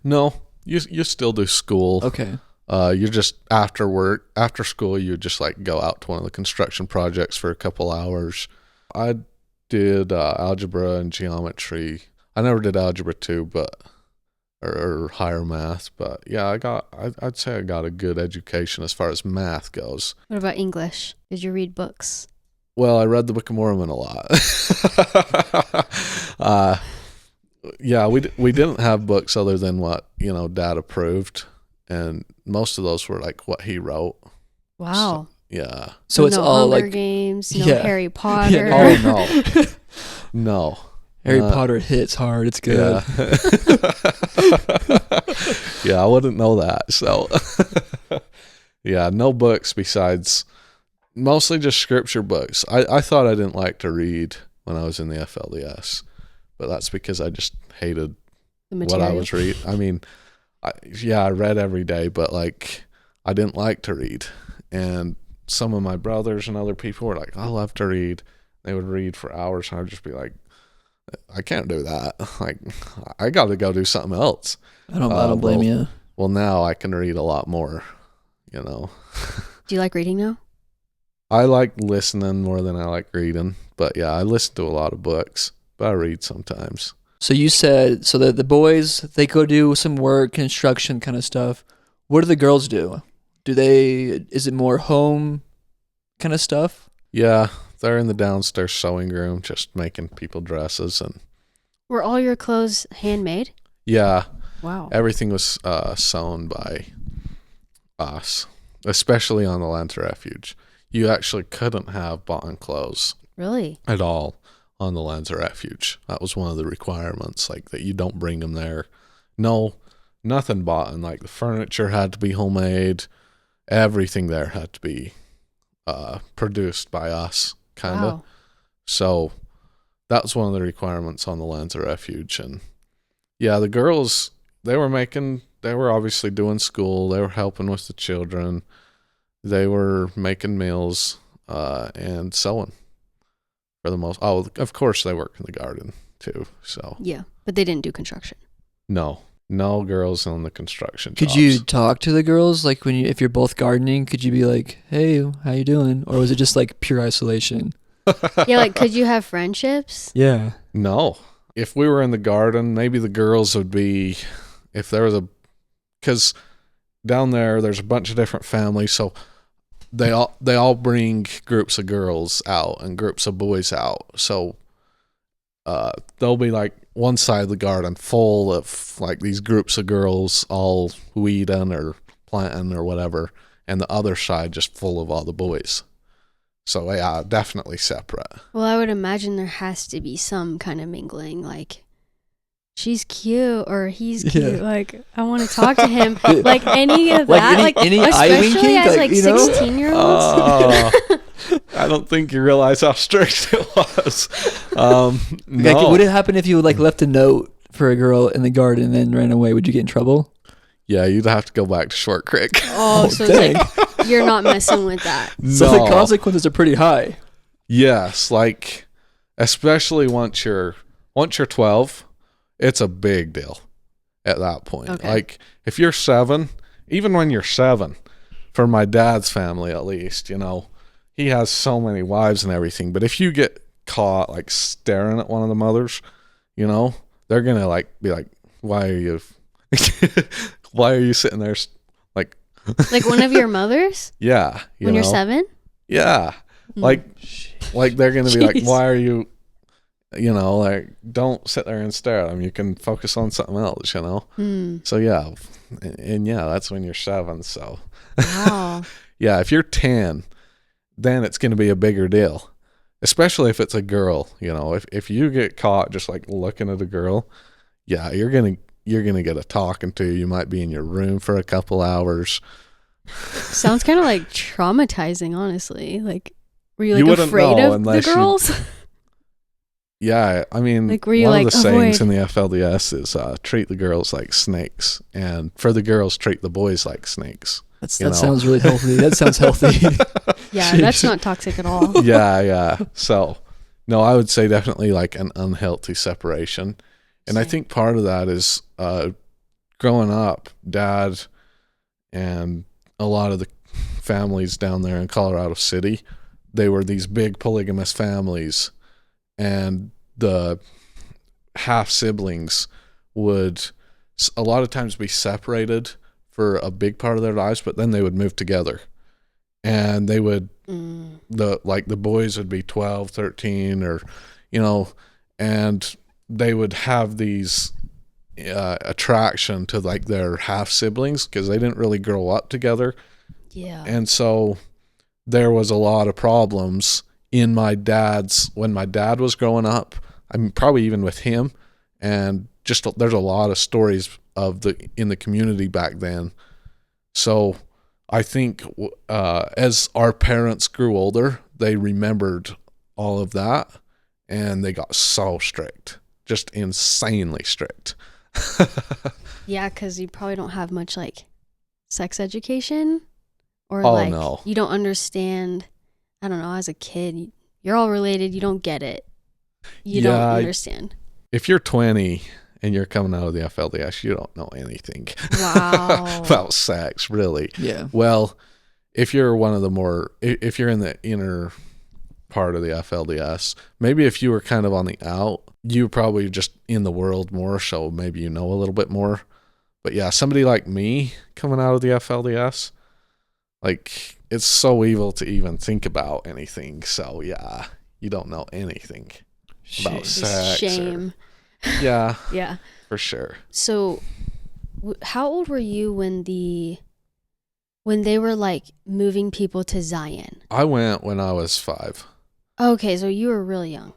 S3: no, you still do school.
S1: Okay.
S3: You're just after school, you just like go out to one of the construction projects for a couple hours. I did algebra and geometry. I never did algebra 2, or higher math, but yeah, I'd say I got a good education as far as math goes.
S2: What about English? Did you read books?
S3: Well, I read the Book of Mormon a lot. Yeah, we didn't have books other than what, Dad approved, and most of those were like what he wrote.
S2: Wow.
S3: So, yeah.
S1: So it's
S2: no
S1: all
S2: Hunger
S1: like
S2: Games, no
S1: Yeah.
S2: Harry Potter.
S1: Yeah,
S3: Oh, no. No.
S1: Harry Potter hits hard. It's good.
S3: Yeah. Yeah, I wouldn't know that. So, yeah, no books besides mostly just scripture books. I thought I didn't like to read when I was in the FLDS, but that's because I just hated
S2: The
S3: what
S2: material.
S3: I was reading. I mean, I read every day, but like I didn't like to read. And some of my brothers and other people were like, I love to read. They would read for hours, and I'd just be like, I can't do that. Like, I got to go do something else.
S1: I don't blame you.
S3: Well, now I can read a lot more,
S2: Do you like reading now?
S3: I like listening more than I like reading. But yeah, I listen to a lot of books, but I read sometimes.
S1: So you said that the boys, they go do some work, construction kind of stuff. What do the girls do? Is it more home kind of stuff?
S3: Yeah, they're in the downstairs sewing room just making people dresses. And
S2: Were all your clothes handmade?
S3: yeah,
S2: Wow.
S3: everything was sewn by us, especially on the Lands of Refuge. You actually couldn't have bought clothes
S2: Really?
S3: at all on the Lands of Refuge. That was one of the requirements, like that you don't bring them there. No, nothing bought, and like the furniture had to be homemade. Everything there had to be produced by us, kind of.
S2: Wow.
S3: So that was one of the requirements on the Lands of Refuge. And yeah, the girls, they were obviously doing school. They were helping with the children. They were making meals and sewing for the most. Oh, of course they work in the garden too. So
S2: Yeah, but they didn't do construction.
S3: no girls on the construction
S1: Could
S3: jobs.
S1: you talk to the girls like if you're both gardening? Could you be like, "Hey, how you doing?" Or was it just like pure isolation?
S2: Yeah, like could you have friendships?
S1: Yeah.
S3: No. If we were in the garden, maybe the girls would be, if there was because down there's a bunch of different families, so they all bring groups of girls out and groups of boys out. So there'll be like one side of the garden full of like these groups of girls all weeding or planting or whatever, and the other side just full of all the boys. So yeah, definitely separate.
S2: Well, I would imagine there has to be some kind of mingling, like she's cute or he's cute.
S1: Yeah.
S2: Like I want to talk to him. Like any of that.
S1: Like any eye
S2: especially
S1: winking,
S2: as
S1: like, you know?
S2: 16-year-olds.
S3: Oh, I don't think you realize how strict it was. No.
S1: Like, would it happen if you like left a note for a girl in the garden and then ran away? Would you get in trouble?
S3: Yeah, you'd have to go back to Short Creek.
S2: Oh, so
S1: dang.
S2: it's like you're not messing with that.
S1: So the consequences are pretty high.
S3: Yes, like especially once you're 12, it's a big deal at that point.
S2: Okay.
S3: Like if you're 7, even when you're 7, for my dad's family at least, you know, he has so many wives and everything. But if you get caught like staring at one of the mothers, you know, they're gonna like be like, "Why are you sitting there?" Like
S2: one of your mothers
S3: yeah,
S2: when you're 7.
S3: Yeah, like they're gonna be like,
S2: Jeez.
S3: "Why are you?" You know, like don't sit there and stare at them. You can focus on something else. You know. So yeah, and yeah, that's when you're 7. So
S2: Wow.
S3: yeah, if you're 10, then it's gonna be a bigger deal, especially if it's a girl. You know, if you get caught just like looking at a girl, yeah, you're gonna get a talking to. You might be in your room for a couple hours.
S2: Sounds kind of like traumatizing, honestly. Like, were you
S3: You
S2: like
S3: wouldn't
S2: afraid
S3: know
S2: of the
S3: unless you-
S2: girls?
S3: Yeah, I mean,
S2: Like, were you
S3: one
S2: like,
S3: of the sayings
S2: avoid?
S3: in the FLDS is treat the girls like snakes, and for the girls, treat the boys like snakes.
S1: That
S3: You know.
S1: sounds really healthy. That sounds healthy.
S2: Yeah, that's not toxic at all.
S3: Yeah. So, no, I would say definitely like an unhealthy separation. And I
S2: Same.
S3: think part of that is growing up, Dad and a lot of the families down there in Colorado City, they were these big polygamous families, and the half siblings would a lot of times be separated for a big part of their lives, but then they would move together, and they would the boys would be 12, 13, or you know, and they would have these attraction to like their half siblings because they didn't really grow up together.
S2: Yeah.
S3: And so there was a lot of problems when my dad was growing up. I mean, probably even with him, and just there's a lot of stories in the community back then. So I think as our parents grew older, they remembered all of that, and they got so strict, just insanely strict.
S2: Yeah, because you probably don't have much like sex education, or
S3: Oh,
S2: like
S3: no.
S2: you don't understand. I don't know. As a kid, you're all related. You don't get it. You don't understand.
S3: If you're 20 and you're coming out of the FLDS, you don't know anything
S2: Wow.
S3: about sex, really.
S1: Yeah.
S3: Well, if you're if you're in the inner part of the FLDS, maybe if you were kind of on the out, you're probably just in the world more, so maybe you know a little bit more. But yeah, somebody like me coming out of the FLDS, like it's so evil to even think about anything. So yeah, you don't know anything about
S2: Just
S3: sex.
S2: shame.
S3: Yeah,
S2: Yeah.
S3: for sure.
S2: So, how old were you when they were like moving people to Zion?
S3: I went when I was 5.
S2: Okay, so you were really young.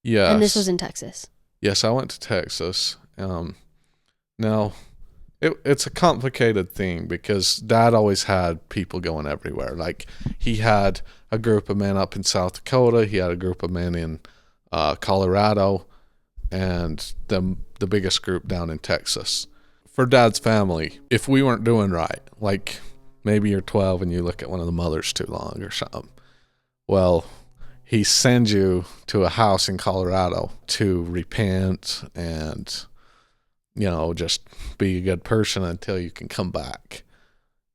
S3: Yes.
S2: And this was in Texas.
S3: Yes, I went to Texas. Now, it's a complicated thing because Dad always had people going everywhere. Like, he had a group of men up in South Dakota. He had a group of men in Colorado, and the biggest group down in Texas. For Dad's family, if we weren't doing right, like maybe you're 12 and you look at one of the mothers too long or something, well, he sends you to a house in Colorado to repent and, just be a good person until you can come back.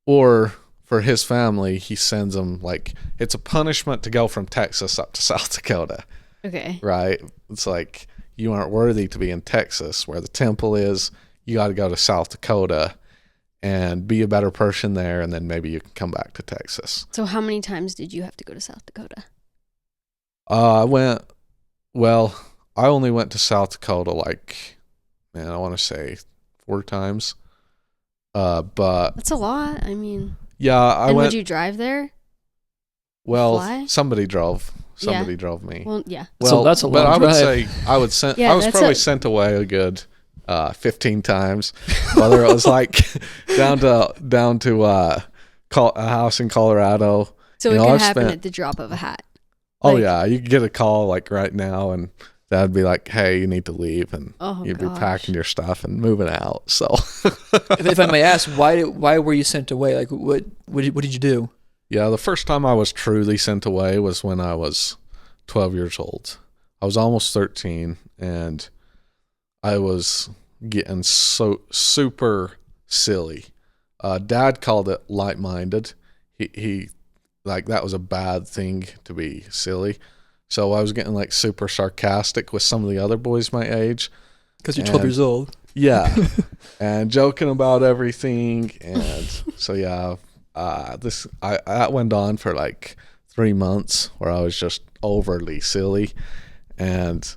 S3: Or for his family, he sends them, like, it's a punishment to go from Texas up to South Dakota.
S2: Okay.
S3: Right? It's like, you aren't worthy to be in Texas where the temple is. You got to go to South Dakota and be a better person there, and then maybe you can come back to Texas.
S2: So how many times did you have to go to South Dakota?
S3: I only went to South Dakota, I want to say 4 times. But
S2: That's a lot. I mean,
S3: yeah,
S2: would you drive there?
S3: Well,
S2: Fly?
S3: somebody drove.
S2: Yeah.
S3: Drove me.
S2: Well, yeah.
S1: So that's a long
S3: but I would
S1: drive.
S3: say I was probably sent away a good 15 times, whether it was like down to a house in Colorado.
S2: So it could happen at the drop of a hat.
S3: Oh yeah, you could get a call like right now, and Dad'd be like, "Hey, you need to leave," and you'd be packing your stuff and moving out. So,
S1: if I may ask, why were you sent away? Like, what did you do?
S3: Yeah, the first time I was truly sent away was when I was 12 years old. I was almost 13, and I was getting so super silly. Dad called it light-minded. He like that was a bad thing to be silly. So I was getting like super sarcastic with some of the other boys my age.
S1: Because you're 12 years old.
S3: Yeah, and joking about everything, and so yeah. That went on for like 3 months where I was just overly silly, and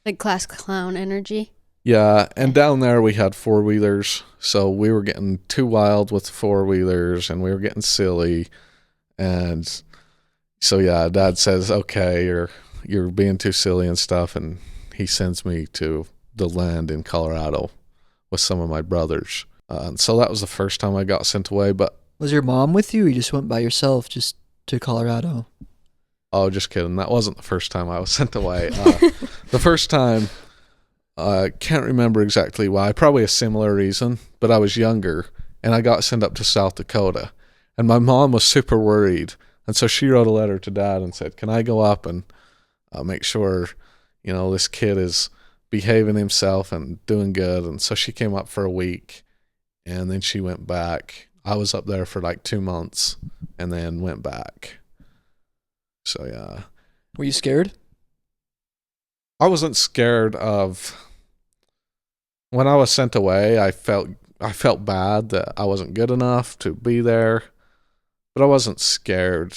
S2: like class clown energy.
S3: Yeah, and down there we had 4-wheelers, so we were getting too wild with 4-wheelers, and we were getting silly, and so yeah, Dad says, "Okay, you're being too silly and stuff," and he sends me to the land in Colorado with some of my brothers. And so that was the first time I got sent away, but.
S1: Was your mom with you, or you just went by yourself just to Colorado?
S3: Oh, just kidding. That wasn't the first time I was sent away. The first time, I can't remember exactly why. Probably a similar reason, but I was younger, and I got sent up to South Dakota. And my mom was super worried, and so she wrote a letter to Dad and said, "Can I go up and make sure, this kid is behaving himself and doing good?" And so she came up for a week, and then she went back. I was up there for like 2 months and then went back. So, yeah.
S1: Were you scared?
S3: I wasn't scared of... When I was sent away, I felt bad that I wasn't good enough to be there. But I wasn't scared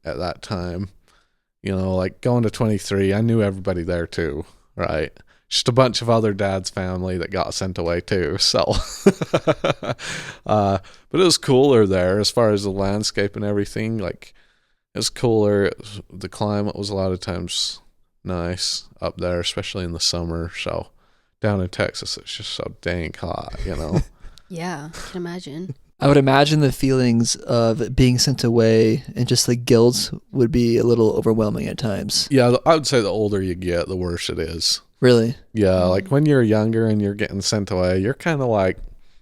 S3: at that time. Like going to 23, I knew everybody there too, right? Just a bunch of other Dad's family that got sent away too. So, but it was cooler there as far as the landscape and everything. Like, it was cooler. The climate was a lot of times nice up there, especially in the summer. So, down in Texas, it's just so dang hot,
S2: Yeah, I can imagine.
S1: I would imagine the feelings of being sent away and just the guilt would be a little overwhelming at times.
S3: Yeah, I would say the older you get, the worse it is.
S1: Really?
S3: Yeah, like when you're younger and you're getting sent away, you're kind of like...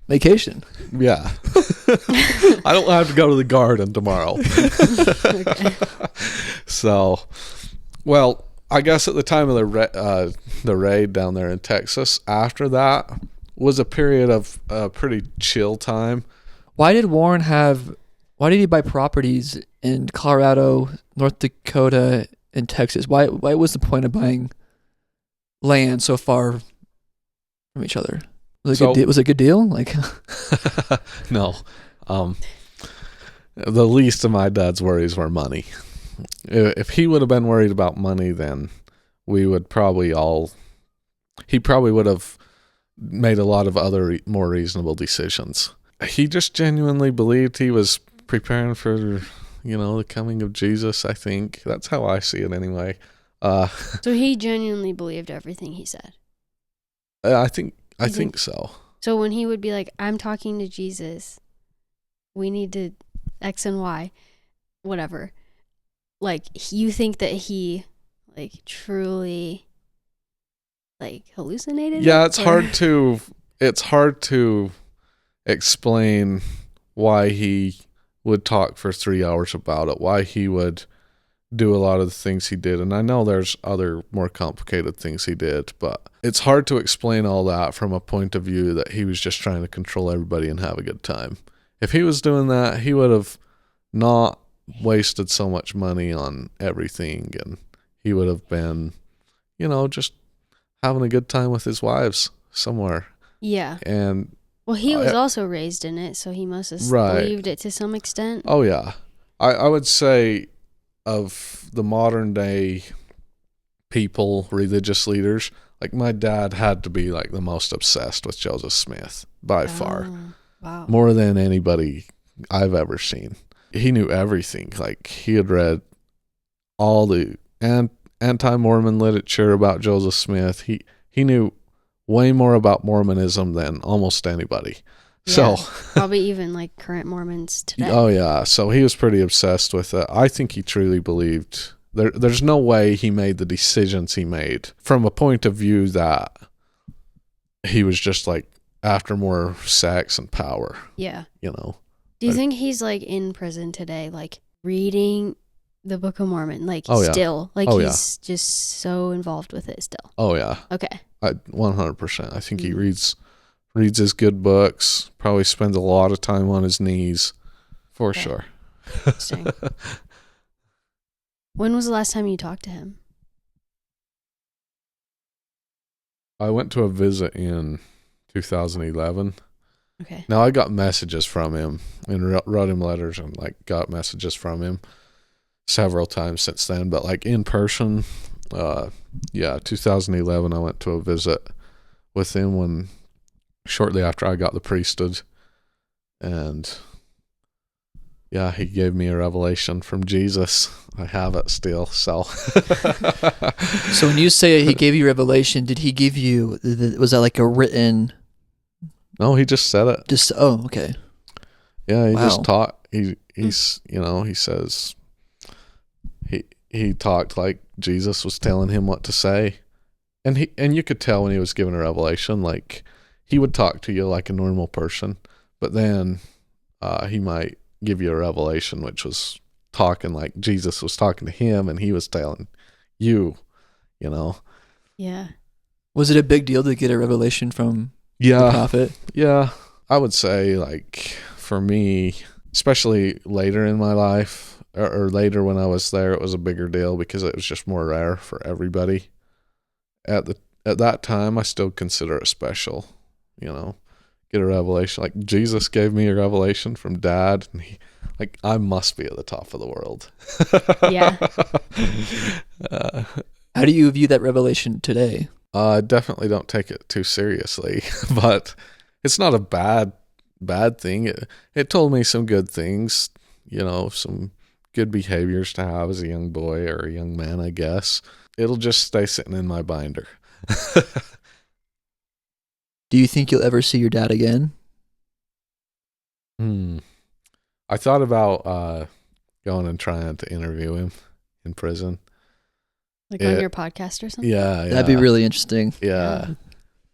S1: Vacation.
S3: Yeah. I don't have to go to the garden tomorrow. So, well, I guess at the time of the raid down there in Texas, after that was a period of pretty chill time.
S1: Why did he buy properties in Colorado, North Dakota, and Texas? Why was the point of buying land so far from each other? Was it a good deal? Like,
S3: no. The least of my dad's worries were money. If he would have been worried about money, then he probably would have made a lot of other more reasonable decisions. He just genuinely believed he was preparing for, the coming of Jesus, I think. That's how I see it anyway.
S2: So he genuinely believed everything he said?
S3: I think so.
S2: So when he would be like, "I'm talking to Jesus, we need to X and Y, whatever," like, you think that he, like, truly like hallucinated?
S3: Yeah,
S2: it,
S3: it's hard to explain why he would talk for 3 hours about it, why he would do a lot of the things he did. And I know there's other more complicated things he did, but it's hard to explain all that from a point of view that he was just trying to control everybody and have a good time. If he was doing that, he would have not wasted so much money on everything, and he would have been, just having a good time with his wives somewhere.
S2: Yeah.
S3: And
S2: well, he was also raised in it, so he must have believed it to some extent.
S3: Oh, yeah. I would say of the modern day people, religious leaders, like my dad had to be like the most obsessed with Joseph Smith by far.
S2: Wow.
S3: More than anybody I've ever seen. He knew everything. Like he had read all the anti-Mormon literature about Joseph Smith. He knew way more about Mormonism than almost anybody.
S2: Yeah,
S3: So
S2: probably even like current Mormons today.
S3: Oh yeah, so he was pretty obsessed with it. I think he truly believed there's no way he made the decisions he made from a point of view that he was just like after more sex and power.
S2: Yeah.
S3: Do
S2: you think he's like in prison today, like reading the Book of Mormon, like still, like he's just so involved with it still?
S3: Oh yeah.
S2: Okay.
S3: 100%. I think he reads his good books, probably spends a lot of time on his knees, for sure.
S2: Interesting. When was the last time you talked to him?
S3: I went to a visit in 2011.
S2: Okay.
S3: Now, I got messages from him and wrote him letters and got messages from him several times since then, but in person, 2011, I went to a visit with him shortly after I got the priesthood, and he gave me a revelation from Jesus. I have it still, so.
S1: So when you say he gave you revelation, did he give you, was that like a written?
S3: No, he just said it.
S1: Okay.
S3: Yeah, he just taught. He says he talked like Jesus was telling him what to say, and you could tell when he was given a revelation, like he would talk to you like a normal person, but then he might give you a revelation which was talking like Jesus was talking to him and he was telling you.
S2: Yeah.
S1: Was it a big deal to get a revelation from the prophet?
S3: Yeah, I would say for me, especially later in my life or later when I was there, it was a bigger deal because it was just more rare for everybody. At that time, I still consider it special, get a revelation. Like Jesus gave me a revelation from Dad, and I must be at the top of the world.
S2: Yeah.
S1: How do you view that revelation today?
S3: I definitely don't take it too seriously, but it's not a bad thing. It told me some good things, some good behaviors to have as a young boy or a young man, I guess. It'll just stay sitting in my binder.
S1: Do you think you'll ever see your dad again?
S3: I thought about going and trying to interview him in prison.
S2: Like on your podcast or something?
S3: Yeah.
S1: That'd be really interesting.
S3: Yeah.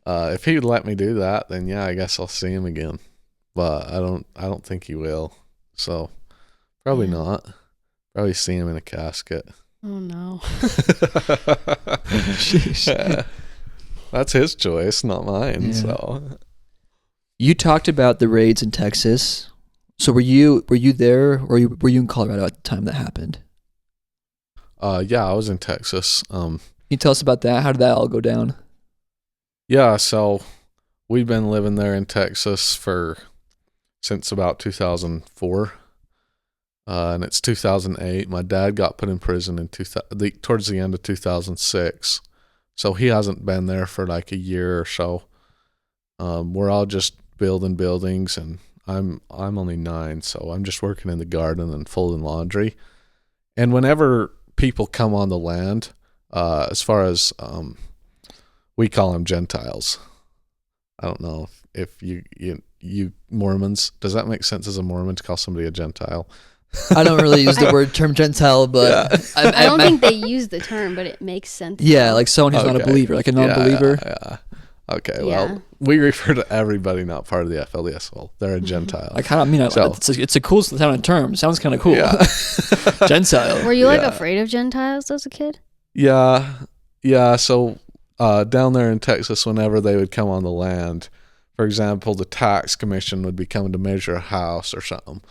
S3: If he would let me do that, then I guess I'll see him again. But I don't think he will. So probably not. Probably see him in a casket.
S2: Oh no.
S3: That's his choice, not mine.
S1: Yeah.
S3: So
S1: you talked about the raids in Texas. So were you there, or were you in Colorado at the time that happened?
S3: Yeah, I was in Texas.
S1: Can you tell us about that? How did that all go down?
S3: Yeah, so we've been living there in Texas since about 2004. And it's 2008. My dad got put in prison towards the end of 2006. So he hasn't been there for a year or so. We're all just building buildings, and I'm only 9, so I'm just working in the garden and folding laundry. And whenever people come on the land, as far as we call them Gentiles. I don't know if you Mormons, does that make sense as a Mormon to call somebody a Gentile?
S1: I don't really use the word term Gentile, but
S3: Yeah.
S2: I don't think they use the term, but it makes sense.
S1: Yeah, like someone who's not a
S3: Okay.
S1: believer, like a non-believer.
S3: Yeah. Okay,
S2: Yeah.
S3: well, we refer to everybody not part of the FLDS. Well, they're a Gentile.
S1: I kind of mean
S3: So-
S1: it's a cool sounding term. Sounds kind of cool.
S3: Yeah.
S1: Gentile.
S2: Were you like
S3: Yeah.
S2: afraid of Gentiles as a kid?
S3: Yeah. So down there in Texas, whenever they would come on the land, for example, the tax commission would be coming to measure a house or something.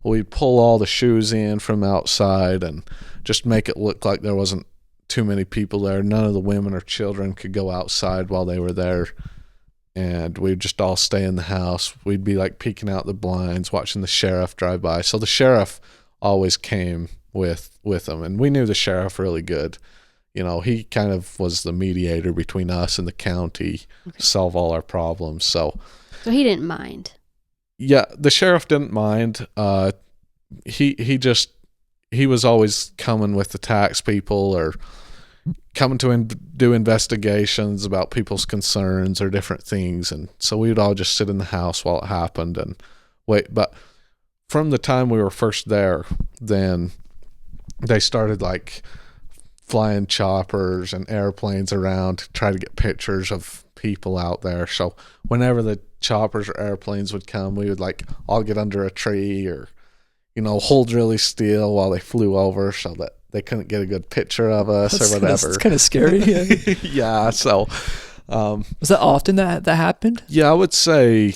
S3: We'd pull all the shoes in from outside and just make it look like there wasn't too many people there. None of the women or children could go outside while they were there. And we'd just all stay in the house. We'd be like peeking out the blinds, watching the sheriff drive by. So the sheriff always came with them. And we knew the sheriff really good. You know, he kind of was the mediator between us and the county, solve all our problems. So
S2: he didn't mind.
S3: yeah, the sheriff didn't mind. He was always coming with the tax people or coming to do investigations about people's concerns or different things. And so we would all just sit in the house while it happened and wait. But from the time we were first there, then they started like flying choppers and airplanes around to try to get pictures of people out there. So whenever the choppers or airplanes would come, we would like all get under a tree or, you know, hold really still while they flew over so that they couldn't get a good picture of us or whatever.
S1: It's kind of scary. Yeah.
S3: Yeah. So,
S1: Was that often that happened?
S3: yeah, I would say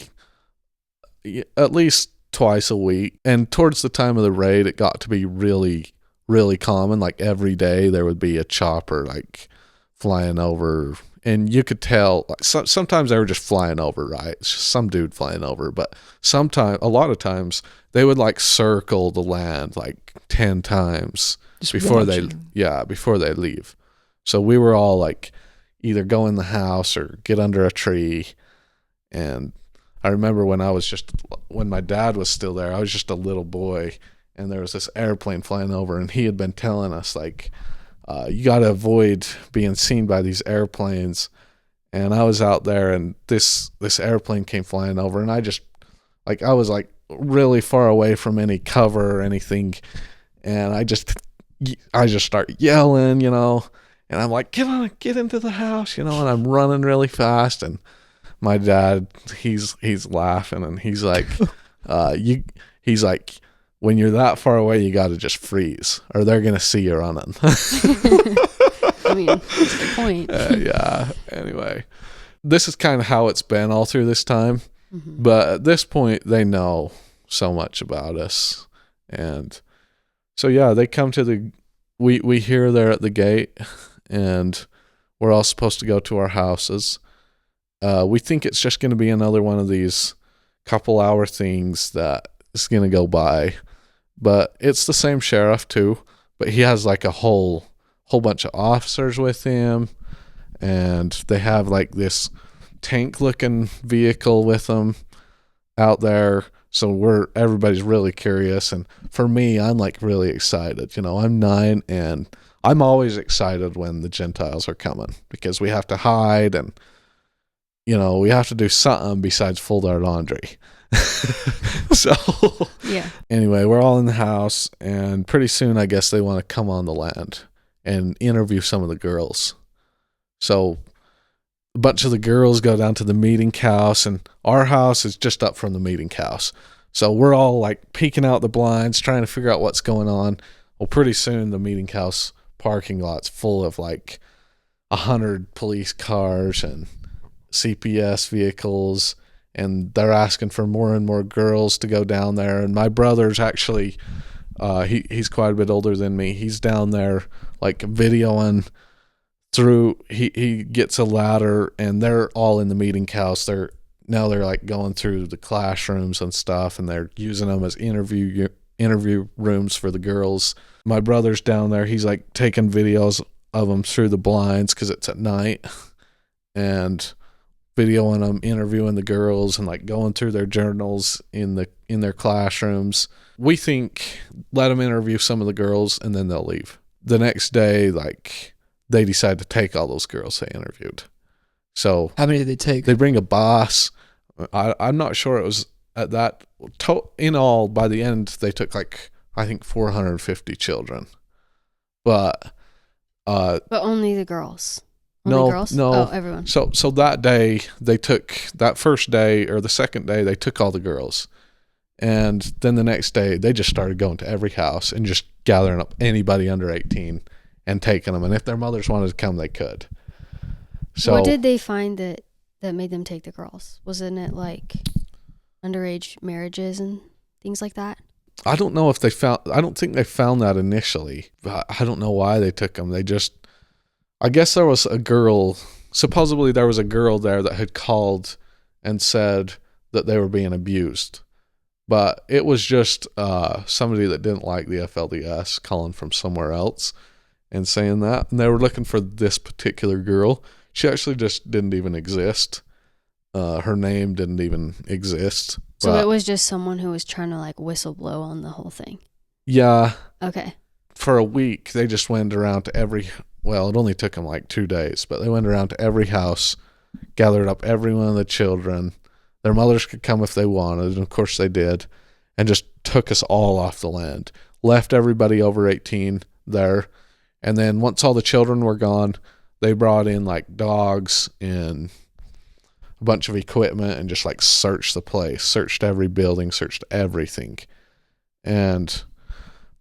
S3: at least twice a week. And towards the time of the raid, it got to be really, really common. Like every day there would be a chopper like flying over, and you could tell like sometimes they were just flying over, right? It's just some dude flying over, but a lot of times they would like circle the land like 10 times
S1: Just
S3: before
S1: watching.
S3: before they leave. So we were all like either go in the house or get under a tree. And I remember when my dad was still there, I was just a little boy, and there was this airplane flying over, and he had been telling us like, you got to avoid being seen by these airplanes. And I was out there, and this airplane came flying over, and I was like really far away from any cover or anything, and I just start yelling, you know, and I'm like, get into the house, you know, and I'm running really fast, and my dad, he's laughing, and he's like, he's like, when you're that far away, you got to just freeze, or they're gonna see you running.
S2: I mean, that's the point.
S3: Yeah. Anyway, this is kind of how it's been all through this time.
S2: Mm-hmm.
S3: But at this point, they know so much about us, and so yeah, they come to we hear they're at the gate, and we're all supposed to go to our houses. We think it's just going to be another one of these couple hour things that is going to go by, but it's the same sheriff too, but he has like a whole bunch of officers with him, and they have like this tank looking vehicle with them out there. So everybody's really curious, and for me, I'm like really excited. You know, I'm 9, and I'm always excited when the Gentiles are coming because we have to hide, and you know, we have to do something besides fold our laundry. So
S2: Yeah.
S3: anyway, we're all in the house, and pretty soon I guess they want to come on the land and interview some of the girls. So a bunch of the girls go down to the meeting house, and our house is just up from the meeting house. So we're all like peeking out the blinds, trying to figure out what's going on. Well, pretty soon the meeting house parking lot's full of like 100 police cars and CPS vehicles, and they're asking for more and more girls to go down there. And my brother's actually, he's quite a bit older than me. He's down there like videoing through. He gets a ladder, and they're all in the meeting house. They're like going through the classrooms and stuff, and they're using them as interview rooms for the girls. My brother's down there. He's like taking videos of them through the blinds because it's at night, and videoing them, interviewing the girls, and like going through their journals in their classrooms. We think let them interview some of the girls, and then they'll leave. The next day, like they decide to take all those girls they interviewed. So
S1: How many did they take?
S3: they bring a boss. I'm not sure it was at that. In all, by the end, they took like I think 450 children. But
S2: But only the girls. Only
S3: no,
S2: girls?
S3: no.
S2: Oh, everyone.
S3: So that day that first day or the second day, they took all the girls. And then the next day, they just started going to every house and just gathering up anybody under 18 and taking them. And if their mothers wanted to come, they could. So
S2: what did they find that made them take the girls? Wasn't it like underage marriages and things like that?
S3: I don't know if I don't think they found that initially. But I don't know why they took them. I guess there was a girl, supposedly there was a girl there that had called and said that they were being abused. But it was just somebody that didn't like the FLDS calling from somewhere else and saying that. And they were looking for this particular girl. She actually just didn't even exist. Her name didn't even exist.
S2: So it was just someone who was trying to like whistleblow on the whole thing.
S3: Yeah.
S2: Okay.
S3: For a week, they just went around to it only took them like 2 days, but they went around to every house, gathered up every one of the children. Their mothers could come if they wanted, and of course they did, and just took us all off the land. Left everybody over 18 there, and then once all the children were gone, they brought in like dogs and a bunch of equipment and just like searched the place, searched every building, searched everything. And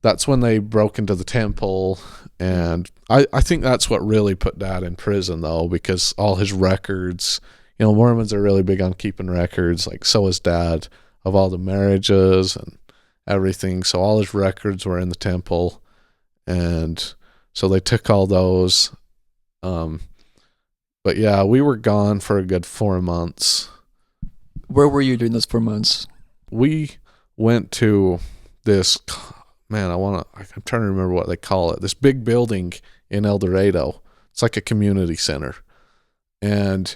S3: that's when they broke into the temple. And I think that's what really put Dad in prison, though, because all his records, Mormons are really big on keeping records, like so is Dad, of all the marriages and everything. So all his records were in the temple. And so they took all those. But yeah, we were gone for a good 4 months.
S1: Where were you during those 4 months?
S3: We went to this, man, I'm trying to remember what they call it, this big building in El Dorado. It's like a community center. And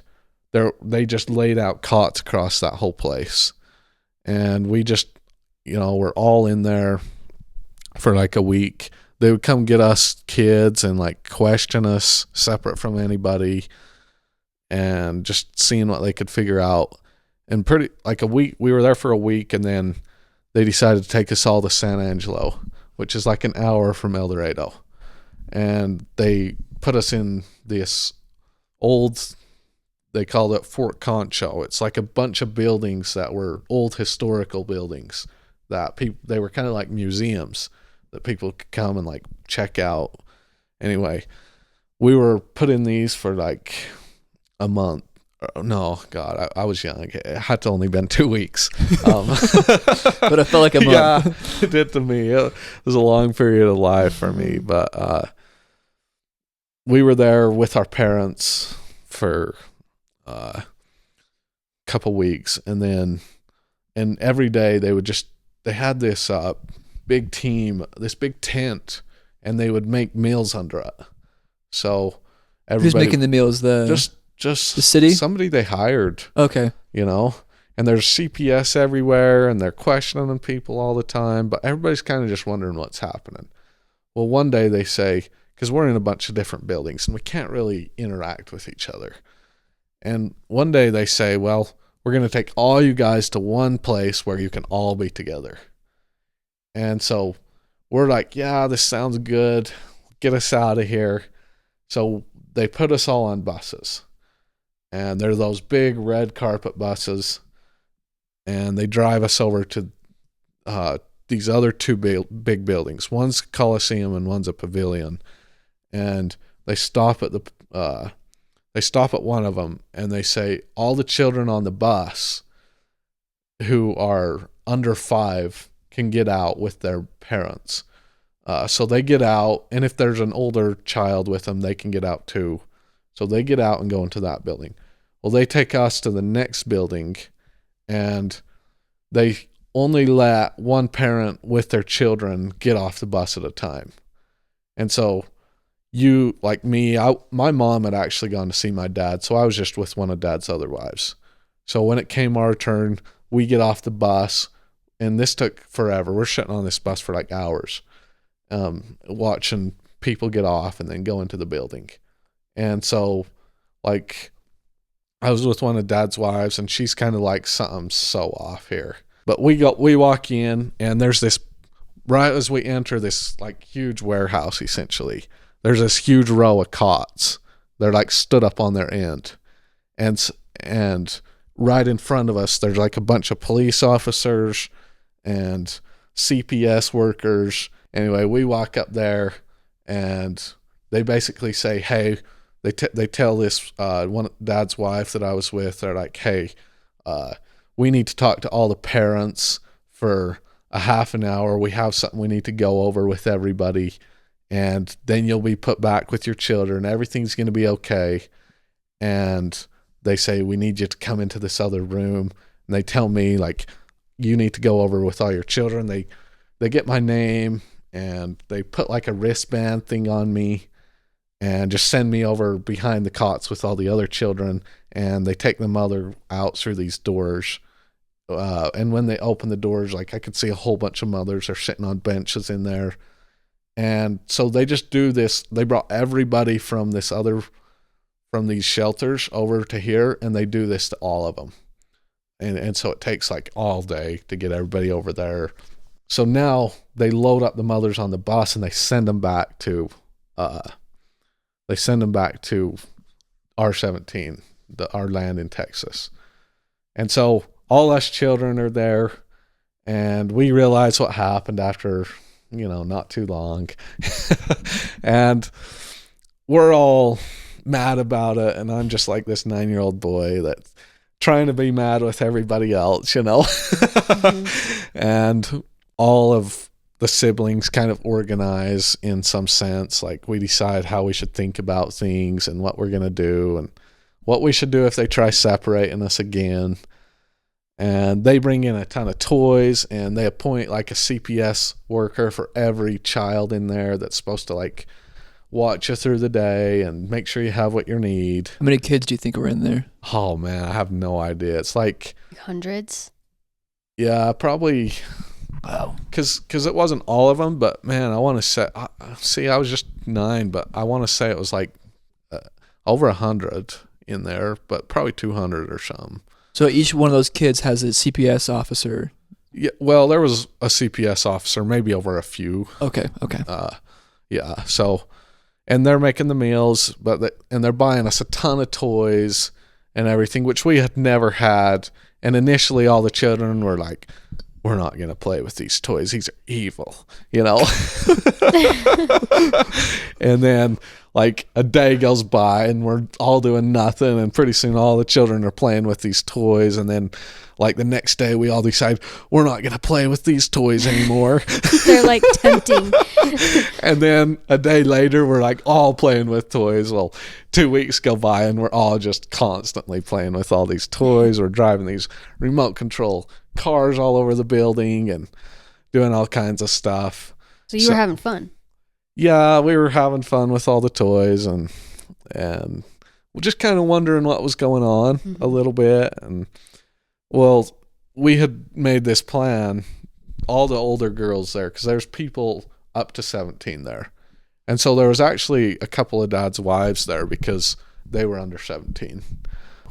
S3: they just laid out cots across that whole place. And we just, we're all in there for like a week. They would come get us kids and like question us separate from anybody and just seeing what they could figure out. And we were there for a week, and then they decided to take us all to San Angelo, which is like an hour from El Dorado. And they put us in this old, they called it Fort Concho. It's like a bunch of buildings that were old historical buildings that they were kind of like museums that people could come and like check out. Anyway, we were put in these for like a month. No, God, I was young. It had to only been 2 weeks.
S1: But it felt like a month.
S3: Yeah, it did to me. It was a long period of life for me. But we were there with our parents for a couple weeks. And every day they had this big team, this big tent, and they would make meals under it. So everybody,
S1: who's making the meals?
S3: Just
S1: the city?
S3: Somebody they hired.
S1: Okay.
S3: And there's CPS everywhere, and they're questioning people all the time, but everybody's kind of just wondering what's happening. Well, one day they say, because we're in a bunch of different buildings and we can't really interact with each other. And one day they say, well, we're going to take all you guys to one place where you can all be together. And so we're like, yeah, this sounds good. Get us out of here. So they put us all on buses. And they're those big red carpet buses. And they drive us over to these other two big buildings. One's a Coliseum and one's a pavilion. And they stop at one of them, and they say all the children on the bus who are under 5 can get out with their parents. So they get out, and if there's an older child with them, they can get out too. So they get out and go into that building. Well, they take us to the next building, and they only let one parent with their children get off the bus at a time. And so you, like me, my mom had actually gone to see my dad, so I was just with one of Dad's other wives. So when it came our turn, we get off the bus, and this took forever. We're sitting on this bus for like hours, watching people get off and then go into the building. And so, like, I was with one of Dad's wives, and she's kind of like, something's so off here. But we walk in, and there's this right as we enter this like huge warehouse, essentially, there's this huge row of cots. They're like stood up on their end. And right in front of us, there's like a bunch of police officers and CPS workers. Anyway, we walk up there and they basically say, hey, they tell this one dad's wife that I was with, they're like, hey, we need to talk to all the parents for a half an hour. We have something we need to go over with everybody, and then you'll be put back with your children. Everything's going to be okay. And they say, we need you to come into this other room. And they tell me, like, you need to go over with all your children. They get my name and they put like a wristband thing on me and just send me over behind the cots with all the other children. And they take the mother out through these doors. And when they open the doors, like I could see a whole bunch of mothers are sitting on benches in there. And so they just do this. They brought everybody from these shelters over to here, and they do this to all of them. And so it takes like all day to get everybody over there. So now they load up the mothers on the bus and they send them back to R17, our land in Texas. And so all us children are there, and we realize what happened after, not too long. And we're all mad about it, and I'm just like this 9-year-old boy that's trying to be mad with everybody else, Mm-hmm. And all of the siblings kind of organize in some sense. Like we decide how we should think about things and what we're going to do and what we should do if they try separating us again. And they bring in a ton of toys, and they appoint like a CPS worker for every child in there that's supposed to like watch you through the day and make sure you have what you need.
S1: How many kids do you think were in there?
S3: Oh man, I have no idea. It's like
S2: hundreds.
S3: Yeah, probably.
S1: Wow.
S3: Because it wasn't all of them, but man, I want to say, I was just 9, but I want to say it was like over 100 in there, but probably 200 or something.
S1: So each one of those kids has a CPS officer.
S3: Yeah, well, there was a CPS officer, maybe over a few.
S1: Okay.
S3: Yeah. So, and they're making the meals, and they're buying us a ton of toys and everything, which we had never had. And initially, all the children were like, "We're not going to play with these toys. These are evil," And then, like, a day goes by, and we're all doing nothing, and pretty soon all the children are playing with these toys. And then, like, the next day, we all decide we're not going to play with these toys anymore.
S2: They're like tempting.
S3: And then a day later, we're like all playing with toys. Well, 2 weeks go by, and we're all just constantly playing with all these toys. We're driving these remote control cars all over the building and doing all kinds of stuff.
S2: So you were having fun.
S3: Yeah, we were having fun with all the toys, and we're just kind of wondering what was going on a little bit. And well, we had made this plan, all the older girls there, because there's people up to 17 there. And so there was actually a couple of dad's wives there because they were under 17.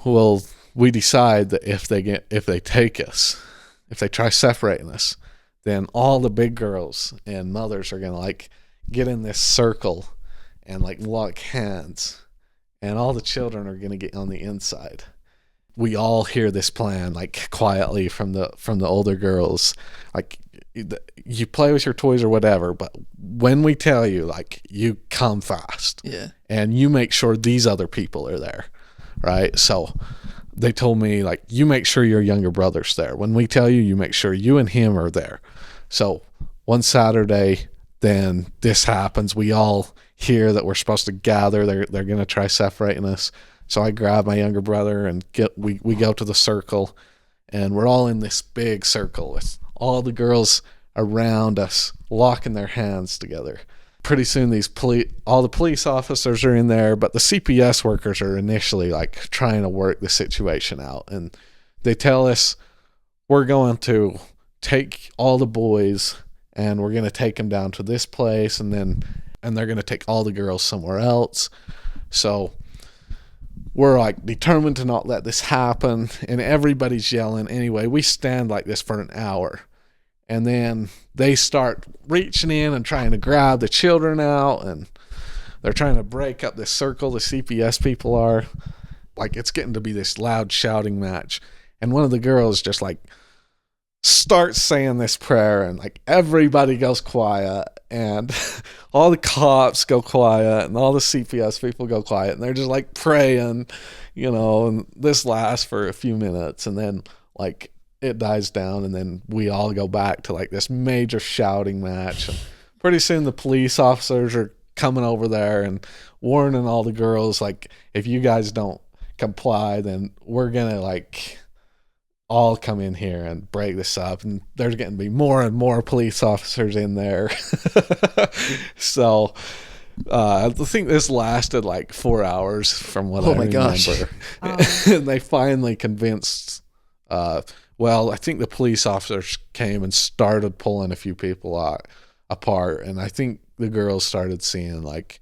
S3: Well, we decide that if they take us, if they try separating us, then all the big girls and mothers are going to like get in this circle and like lock hands, and all the children are going to get on the inside. We all hear this plan like quietly from the older girls, like, you play with your toys or whatever, but when we tell you, like, you come fast.
S1: Yeah.
S3: And you make sure these other people are there, right? So they told me, like, you make sure your younger brother's there. When we tell you, you make sure you and him are there. So one Saturday, then this happens. We all hear that we're supposed to gather. They're going to try separating us. So I grab my younger brother and we go to the circle, and we're all in this big circle with all the girls around us locking their hands together. Pretty soon all the police officers are in there, but the CPS workers are initially like trying to work the situation out. And they tell us, we're going to take all the boys and we're going to take them down to this place, and they're going to take all the girls somewhere else. So we're like determined to not let this happen, and everybody's yelling. Anyway, we stand like this for an hour, And then they start reaching in and trying to grab the children out, and they're trying to break up this circle. The CPS people are. Like, it's getting to be this loud shouting match. And one of the girls just, like, starts saying this prayer, and, like, everybody goes quiet, and all the cops go quiet, and all the CPS people go quiet, and they're just, like, praying, and this lasts for a few minutes, and then, like, it dies down, and then we all go back to, like, this major shouting match. And pretty soon the police officers are coming over there and warning all the girls, like, if you guys don't comply, then we're gonna, like, all come in here and break this up. And there's getting to be more and more police officers in there. So I think this lasted like 4 hours from what I remember.
S1: Gosh.
S3: And they finally convinced, I think the police officers came and started pulling a few people apart, and I think the girls started seeing, like,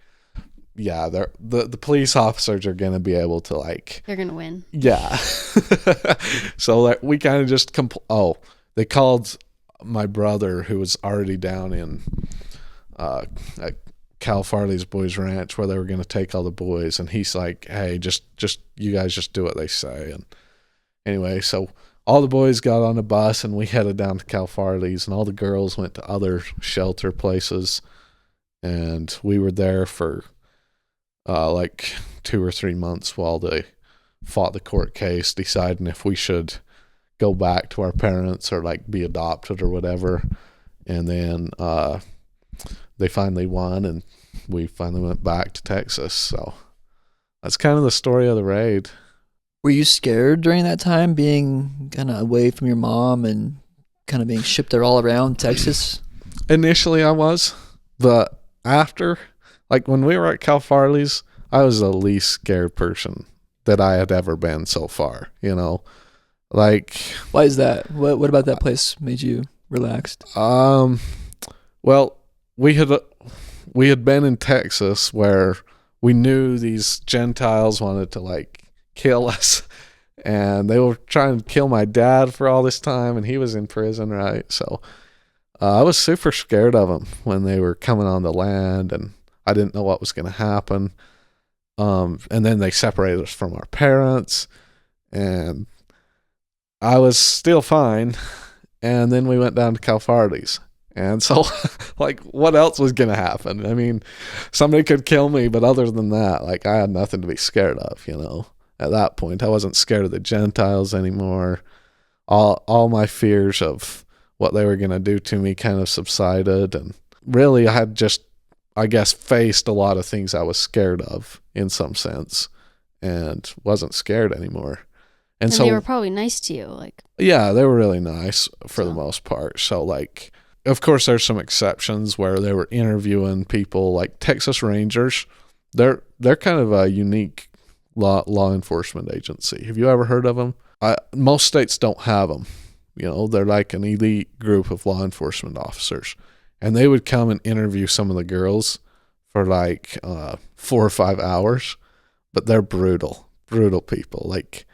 S3: yeah, the police officers are going to be able to, like...
S2: They're going to win.
S3: Yeah. So that we kind of just... they called my brother, who was already down in at Cal Farley's Boys Ranch, where they were going to take all the boys, and he's like, hey, just you guys just do what they say. And anyway, so all the boys got on a bus, and we headed down to Cal Farley's, and all the girls went to other shelter places, and we were there for... like 2 or 3 months while they fought the court case, deciding if we should go back to our parents or, like, be adopted or whatever. And then they finally won, and we finally went back to Texas. So that's kind of the story of the raid.
S1: Were you scared during that time, being kind of away from your mom and kind of being shipped there all around Texas?
S3: Initially I was, but after... Like, when we were at Cal Farley's, I was the least scared person that I had ever been so far, Like...
S1: Why is that? What about that place made you relaxed?
S3: Well, we had been in Texas where we knew these Gentiles wanted to, like, kill us, and they were trying to kill my dad for all this time, and he was in prison, right? So I was super scared of them when they were coming on the land, and I didn't know what was going to happen. And then they separated us from our parents, and I was still fine. And then we went down to Cal Farley's. And so, like, what else was going to happen? I mean, somebody could kill me, but other than that, like, I had nothing to be scared of, At that point, I wasn't scared of the Gentiles anymore. All my fears of what they were going to do to me kind of subsided. And really, I had just, I guess, faced a lot of things I was scared of in some sense, and wasn't scared anymore. And so
S2: they were probably nice to you, like.
S3: Yeah, they were really nice for the most part. So, like, of course, there's some exceptions where they were interviewing people, like Texas Rangers. They're kind of a unique law enforcement agency. Have you ever heard of them? Most states don't have them. They're like an elite group of law enforcement officers. And they would come and interview some of the girls for like 4 or 5 hours, but they're brutal people. Like,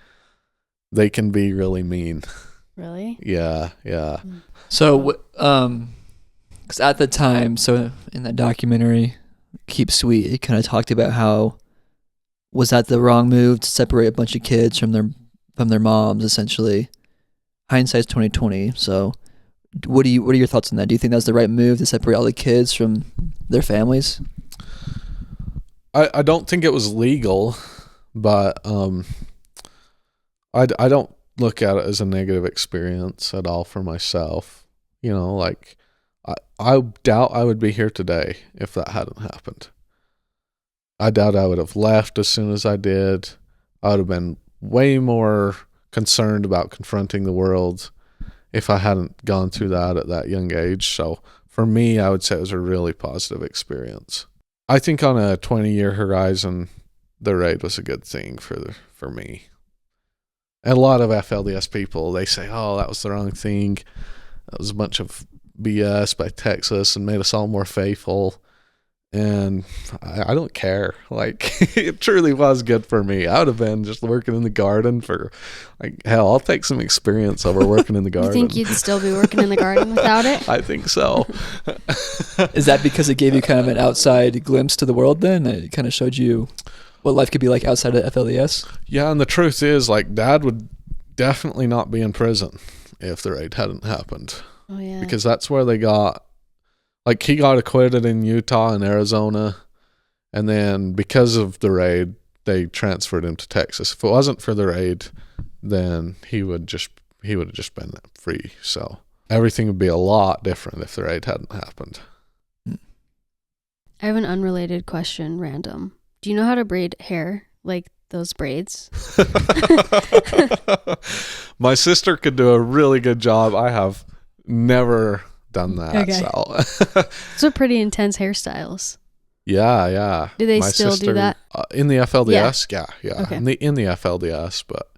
S3: they can be really mean.
S2: Really?
S3: Yeah.
S1: So, because at the time, so in that documentary, Keep Sweet, it kind of talked about how, was that the wrong move to separate a bunch of kids from their moms, essentially? Hindsight's 2020, so... What are your thoughts on that? Do you think that's the right move to separate all the kids from their families?
S3: I don't think it was legal, but I don't look at it as a negative experience at all for myself. Like, I doubt I would be here today if that hadn't happened. I doubt I would have left as soon as I did. I would have been way more concerned about confronting the world if I hadn't gone through that at that young age. So for me, I would say it was a really positive experience. I think on a 20-year horizon, the raid was a good thing for me. And a lot of FLDS people, they say, oh, that was the wrong thing. That was a bunch of BS by Texas and made us all more faithful. And I don't care. Like, it truly was good for me. I would have been just working in the garden for, like, hell, I'll take some experience over working in the garden.
S2: You think you'd still be working in the garden without it?
S3: I think so.
S1: Is that because it gave you kind of an outside glimpse to the world then? It kind of showed you what life could be like outside of FLDS?
S3: Yeah, and the truth is, like, Dad would definitely not be in prison if the raid hadn't happened.
S2: Oh, yeah.
S3: Because that's where they got, like, he got acquitted in Utah and Arizona, and then because of the raid, they transferred him to Texas. If it wasn't for the raid, then he would have just been free. So everything would be a lot different if the raid hadn't happened.
S2: I have an unrelated question, random. Do you know how to braid hair, like those braids?
S3: My sister could do a really good job. I have never done that.
S2: Okay.
S3: So.
S2: Those are pretty intense hairstyles.
S3: Yeah.
S2: Do they still do that?
S3: In the FLDS? Yeah.
S2: Okay.
S3: In the FLDS, but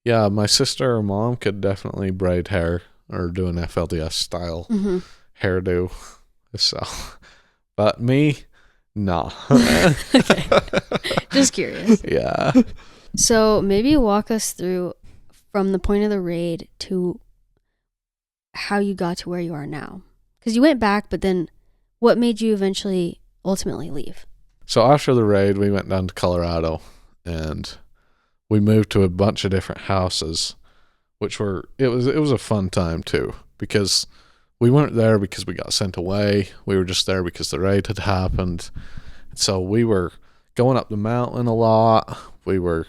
S3: yeah, my sister or mom could definitely braid hair or do an FLDS style hairdo. So, but me, no.
S2: Okay. Just curious.
S3: Yeah.
S2: So maybe walk us through from the point of the raid to how you got to where you are now. Because you went back, but then what made you ultimately leave?
S3: So after the raid, we went down to Colorado and we moved to a bunch of different houses, which it was a fun time too, because we weren't there because we got sent away. We were just there because the raid had happened. So we were going up the mountain a lot. We were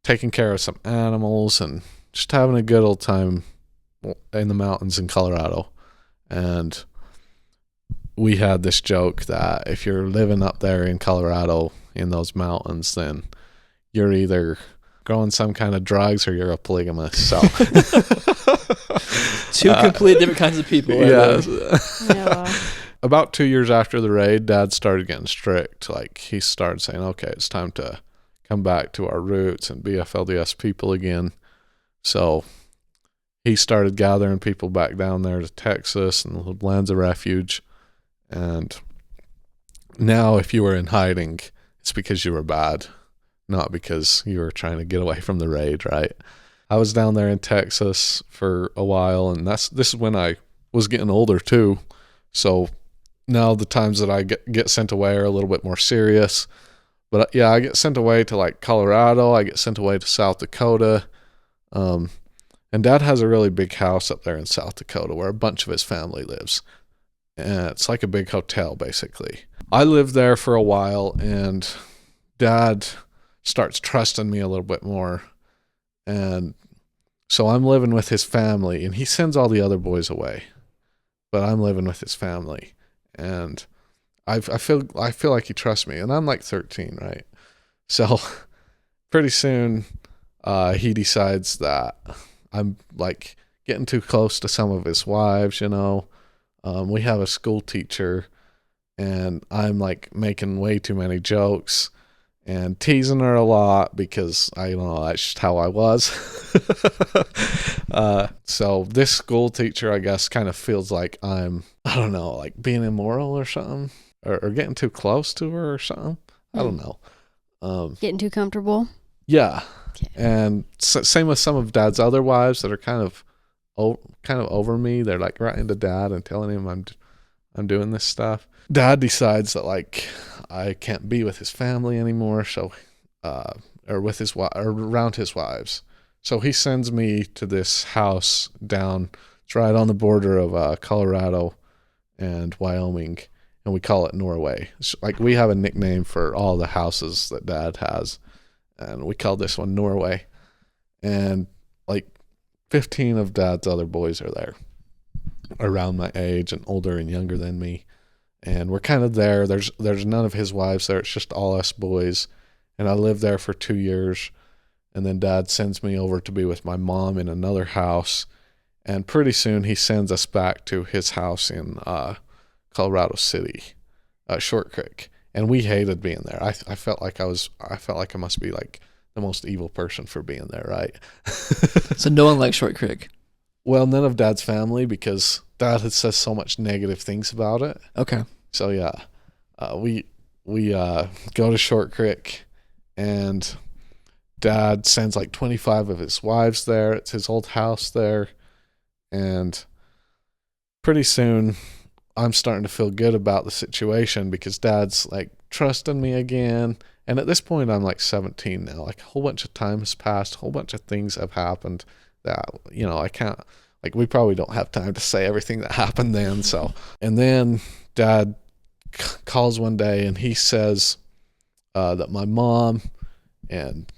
S3: taking care of some animals and just having a good old time in the mountains in Colorado. And we had this joke that if you're living up there in Colorado in those mountains, then you're either growing some kind of drugs or you're a polygamist. So
S1: two complete different kinds of people.
S3: Yeah.
S2: Yeah.
S3: About 2 years after the raid, Dad started getting strict. Like, he started saying, okay, it's time to come back to our roots and be FLDS people again. So he started gathering people back down there to Texas and the lands of refuge. And now if you were in hiding, it's because you were bad, not because you were trying to get away from the raid, right? I was down there in Texas for a while, and this is when I was getting older too. So now the times that I get sent away are a little bit more serious. But yeah, I get sent away to like Colorado. I get sent away to South Dakota. And Dad has a really big house up there in South Dakota where a bunch of his family lives. And it's like a big hotel, basically. I lived there for a while, and Dad starts trusting me a little bit more. And so I'm living with his family, and he sends all the other boys away. But I'm living with his family. And I feel like he trusts me. And I'm like 13, right? So pretty soon he decides that I'm like getting too close to some of his wives, you know. We have a school teacher, and I'm like making way too many jokes and teasing her a lot because I don't know, that's just how I was. So this school teacher, I guess, kind of feels like I'm, I don't know, like being immoral or something, or getting too close to her or something. I don't know.
S2: Getting too comfortable?
S3: Yeah.
S2: Okay.
S3: And same with some of Dad's other wives that are kind of over me. They're like writing to Dad and telling him I'm doing this stuff. Dad decides that like I can't be with his family anymore, so or with his or around his wives. So he sends me to this house down. It's right on the border of Colorado and Wyoming, and we call it Norway. It's like we have a nickname for all the houses that Dad has, and we call this one Norway. And like 15 of Dad's other boys are there, around my age and older and younger than me. And we're kind of there. There's none of his wives there. It's just all us boys. And I lived there for 2 years. And then Dad sends me over to be with my mom in another house. And pretty soon he sends us back to his house in Colorado City, Short Creek. And we hated being there. I felt like I must be like the most evil person for being there, right?
S1: So no one likes Short Creek.
S3: Well, none of Dad's family, because Dad had said so much negative things about it.
S1: Okay.
S3: So yeah, we go to Short Creek, and Dad sends like 25 of his wives there. It's his old house there, and pretty soon I'm starting to feel good about the situation because Dad's like trusting me again. And at this point, I'm like 17 now. Like a whole bunch of time has passed, a whole bunch of things have happened that, I can't, like, we probably don't have time to say everything that happened then. So, and then Dad calls one day and he says that my mom and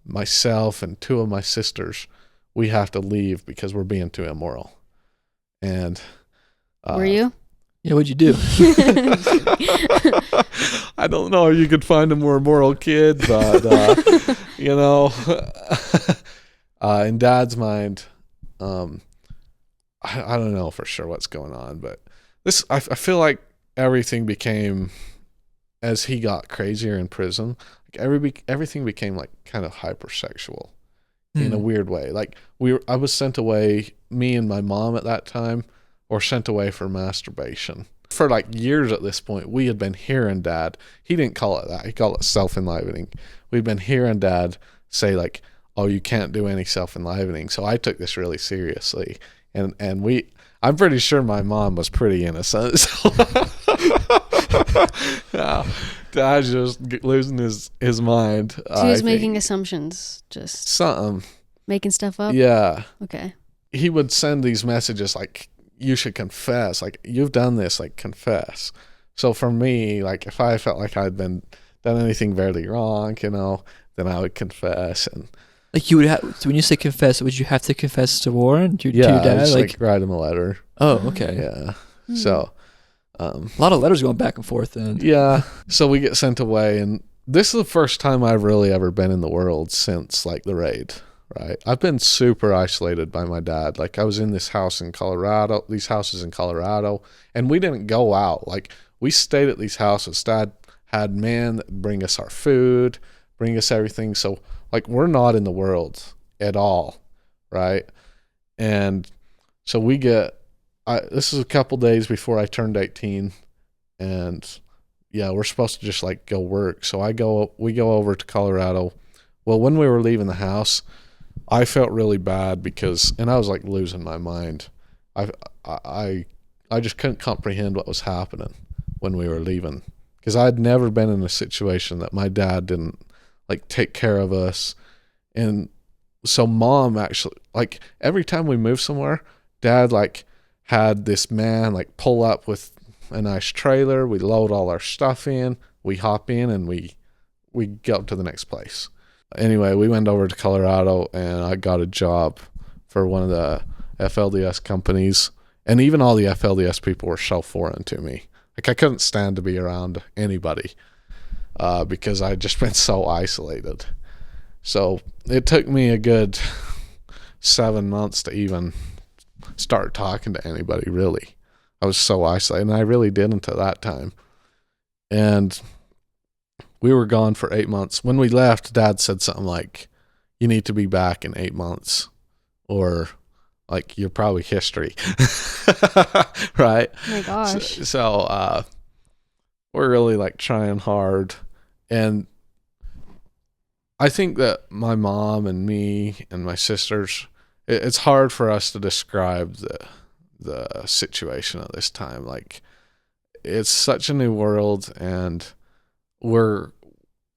S3: myself and two of my sisters, we have to leave because we're being too immoral. And
S2: were you?
S1: Yeah, what'd you do?
S3: I don't know if you could find a more moral kid, but in Dad's mind, I don't know for sure what's going on, but I feel like everything became, as he got crazier in prison, like everything became like kind of hypersexual in a weird way. Like I was sent away, me and my mom at that time, or sent away for masturbation. For like years at this point, we had been hearing Dad, he didn't call it that, he called it self-enlivening. We'd been hearing Dad say like, oh, you can't do any self-enlivening. So I took this really seriously. And I'm pretty sure my mom was pretty innocent. So yeah, Dad's just losing his mind.
S2: He was making assumptions, just
S3: something.
S2: Making stuff up?
S3: Yeah.
S2: Okay.
S3: He would send these messages like, you should confess, like, you've done this, like, confess. So for me, like, if I felt like I'd done anything very wrong, then I would confess. And
S1: like, you would have, so when you say confess, would you have to confess to Warren, to your dad?
S3: Just, like write him a letter.
S1: Oh, okay.
S3: Yeah. So
S1: a lot of letters going back and forth then.
S3: Yeah. So we get sent away, and this is the first time I've really ever been in the world since like the raid. Right. I've been super isolated by my dad. Like, I was in these houses in Colorado, and we didn't go out. Like, we stayed at these houses. Dad had men that bring us our food, bring us everything. So, like, we're not in the world at all. Right. And so this is a couple days before I turned 18, and yeah, we're supposed to just like go work. So we go over to Colorado. Well, when we were leaving the house, I felt really bad and I was like losing my mind. I just couldn't comprehend what was happening when we were leaving, because I'd never been in a situation that my dad didn't like take care of us. And so Mom actually, like, every time we moved somewhere, Dad like had this man like pull up with a nice trailer. We load all our stuff in, we hop in, and we go to the next place. Anyway, we went over to Colorado, and I got a job for one of the FLDS companies. And even all the FLDS people were so foreign to me. Like, I couldn't stand to be around anybody because I'd just been so isolated. So it took me a good 7 months to even start talking to anybody, really. I was so isolated, and I really didn't at that time. And we were gone for 8 months. When we left, Dad said something like, you need to be back in 8 months, or like, you're probably history. Right?
S2: Oh my gosh.
S3: So we're really like trying hard. And I think that my mom and me and my sisters, it's hard for us to describe the situation at this time. Like, it's such a new world, and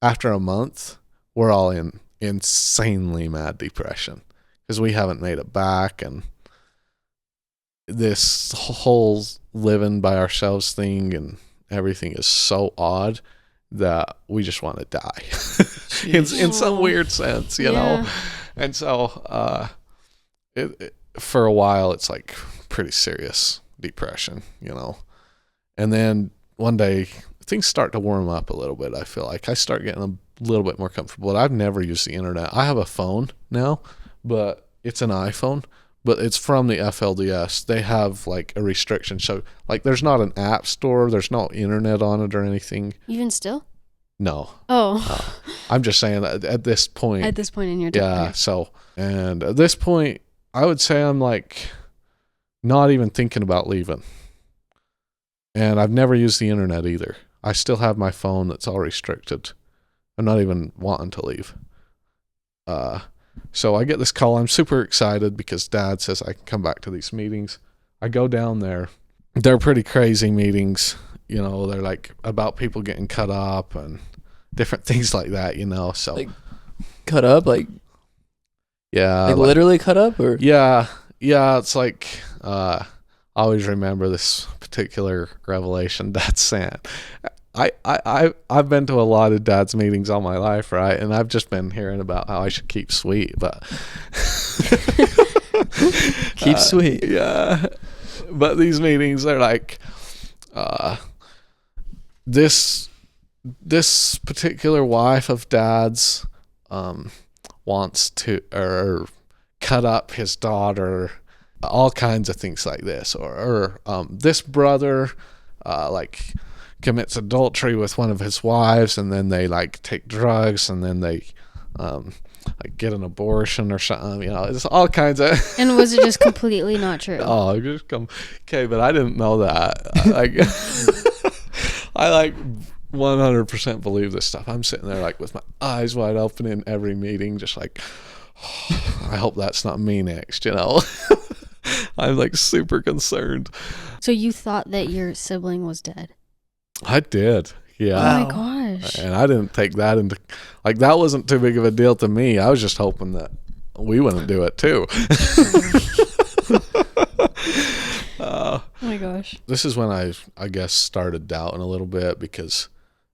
S3: after a month, we're all in insanely mad depression because we haven't made it back, and this whole living by ourselves thing and everything is so odd that we just want to die in some weird sense, you know? And so for a while, it's like pretty serious depression, and then one day things start to warm up a little bit. I feel like I start getting a little bit more comfortable. I've never used the internet. I have a phone now, but it's an iPhone, but it's from the FLDS. They have like a restriction. So like, there's not an app store. There's no internet on it or anything.
S2: Even still?
S3: No.
S2: Oh.
S3: I'm just saying that at this point.
S2: At this point in your
S3: time. Yeah. So, and at this point, I would say I'm like not even thinking about leaving. And I've never used the internet either. I still have my phone that's all restricted. I'm not even wanting to leave. So I get this call. I'm super excited because Dad says I can come back to these meetings. I go down there. They're pretty crazy meetings. You know, they're like about people getting cut up and different things like that, you know. So
S1: Like cut up, like
S3: like
S1: literally cut up, or
S3: yeah. It's like I always remember this particular revelation Dad sent. I've been to a lot of Dad's meetings all my life, right? And I've just been hearing about how I should keep sweet, but
S1: keep sweet.
S3: Yeah. But these meetings, they're like, this particular wife of Dad's wants to or cut up his daughter, all kinds of things like this, or this brother like commits adultery with one of his wives, and then they like take drugs, and then they like get an abortion or something, you know. It's all kinds of
S2: And was it just completely not true?
S3: Oh, just come. Okay, but I didn't know that. I like 100% believe this stuff. I'm sitting there like with my eyes wide open in every meeting, just like, oh, I hope that's not me next, you know. I'm like super concerned.
S2: So you thought that your sibling was dead?
S3: I did. Yeah.
S2: Oh my
S1: Wow.
S2: gosh.
S3: And I didn't take that into, like, that wasn't too big of a deal to me. I was just hoping that we wouldn't do it too.
S2: Oh my gosh.
S3: This is when I guess started doubting a little bit, because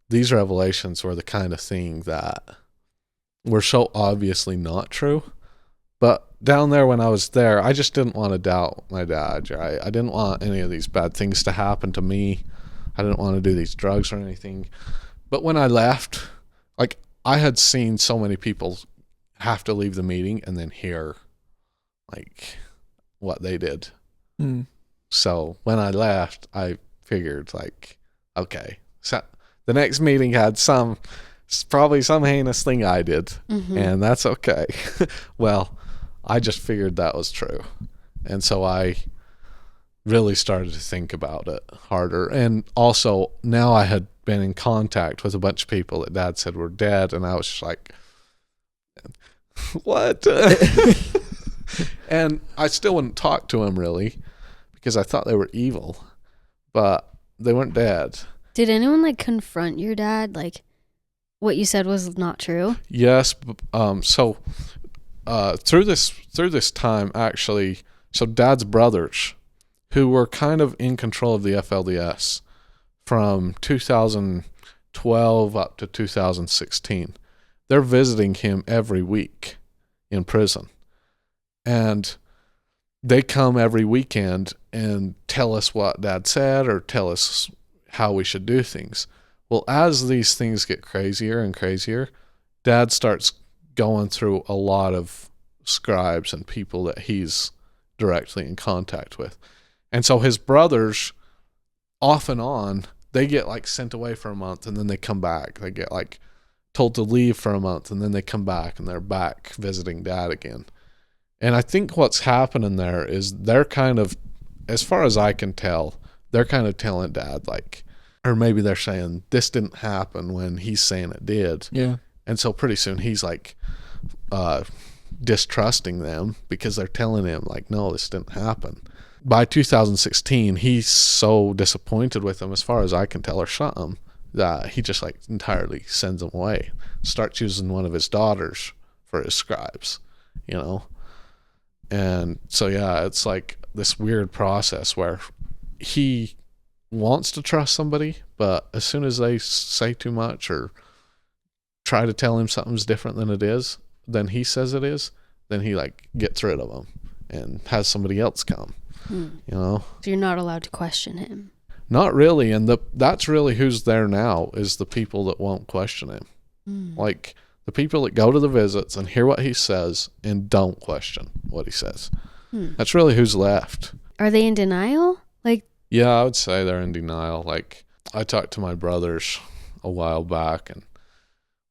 S3: these revelations were the kind of thing that were so obviously not true. But down there when I was there, I just didn't want to doubt my dad. Right? I didn't want any of these bad things to happen to me. I didn't want to do these drugs or anything. But when I left, like, I had seen so many people have to leave the meeting and then hear like what they did.
S1: Mm.
S3: So when I left, I figured like, okay, so the next meeting had probably some heinous thing I did,
S2: Mm-hmm.
S3: and that's okay. Well, I just figured that was true. And so I really started to think about it harder. And also now I had been in contact with a bunch of people that Dad said were dead, and I was just like, what? And I still wouldn't talk to him really, because I thought they were evil, but they weren't dead.
S2: Did anyone like confront your dad? Like what you said was not true?
S3: Yes. So through this time, actually, so Dad's brothers, who were kind of in control of the FLDS from 2012 up to 2016, they're visiting him every week in prison. And they come every weekend and tell us what Dad said or tell us how we should do things. Well, as these things get crazier and crazier, Dad starts going through a lot of scribes and people that he's directly in contact with. And so his brothers, off and on, they get like sent away for a month and then they come back. They get like told to leave for a month and then they come back and they're back visiting Dad again. And I think what's happening there is they're kind of, as far as I can tell, they're kind of telling Dad like, or maybe they're saying this didn't happen when he's saying it did.
S1: Yeah.
S3: And so pretty soon he's like distrusting them because they're telling him like, no, this didn't happen. By 2016, he's so disappointed with them, as far as I can tell, or something, that he just like entirely sends them away. Starts using one of his daughters for his scribes, you know? And so, yeah, it's like this weird process where he wants to trust somebody, but as soon as they say too much or try to tell him something's different than he says it is, then he like gets rid of them and has somebody else come, you know?
S2: So you're not allowed to question him?
S3: Not really. And that's really who's there now, is the people that won't question him. Like the people that go to the visits and hear what he says and don't question what he says. That's really who's left.
S2: Are they in denial? Like,
S3: yeah, I would say they're in denial. Like, I talked to my brothers a while back, and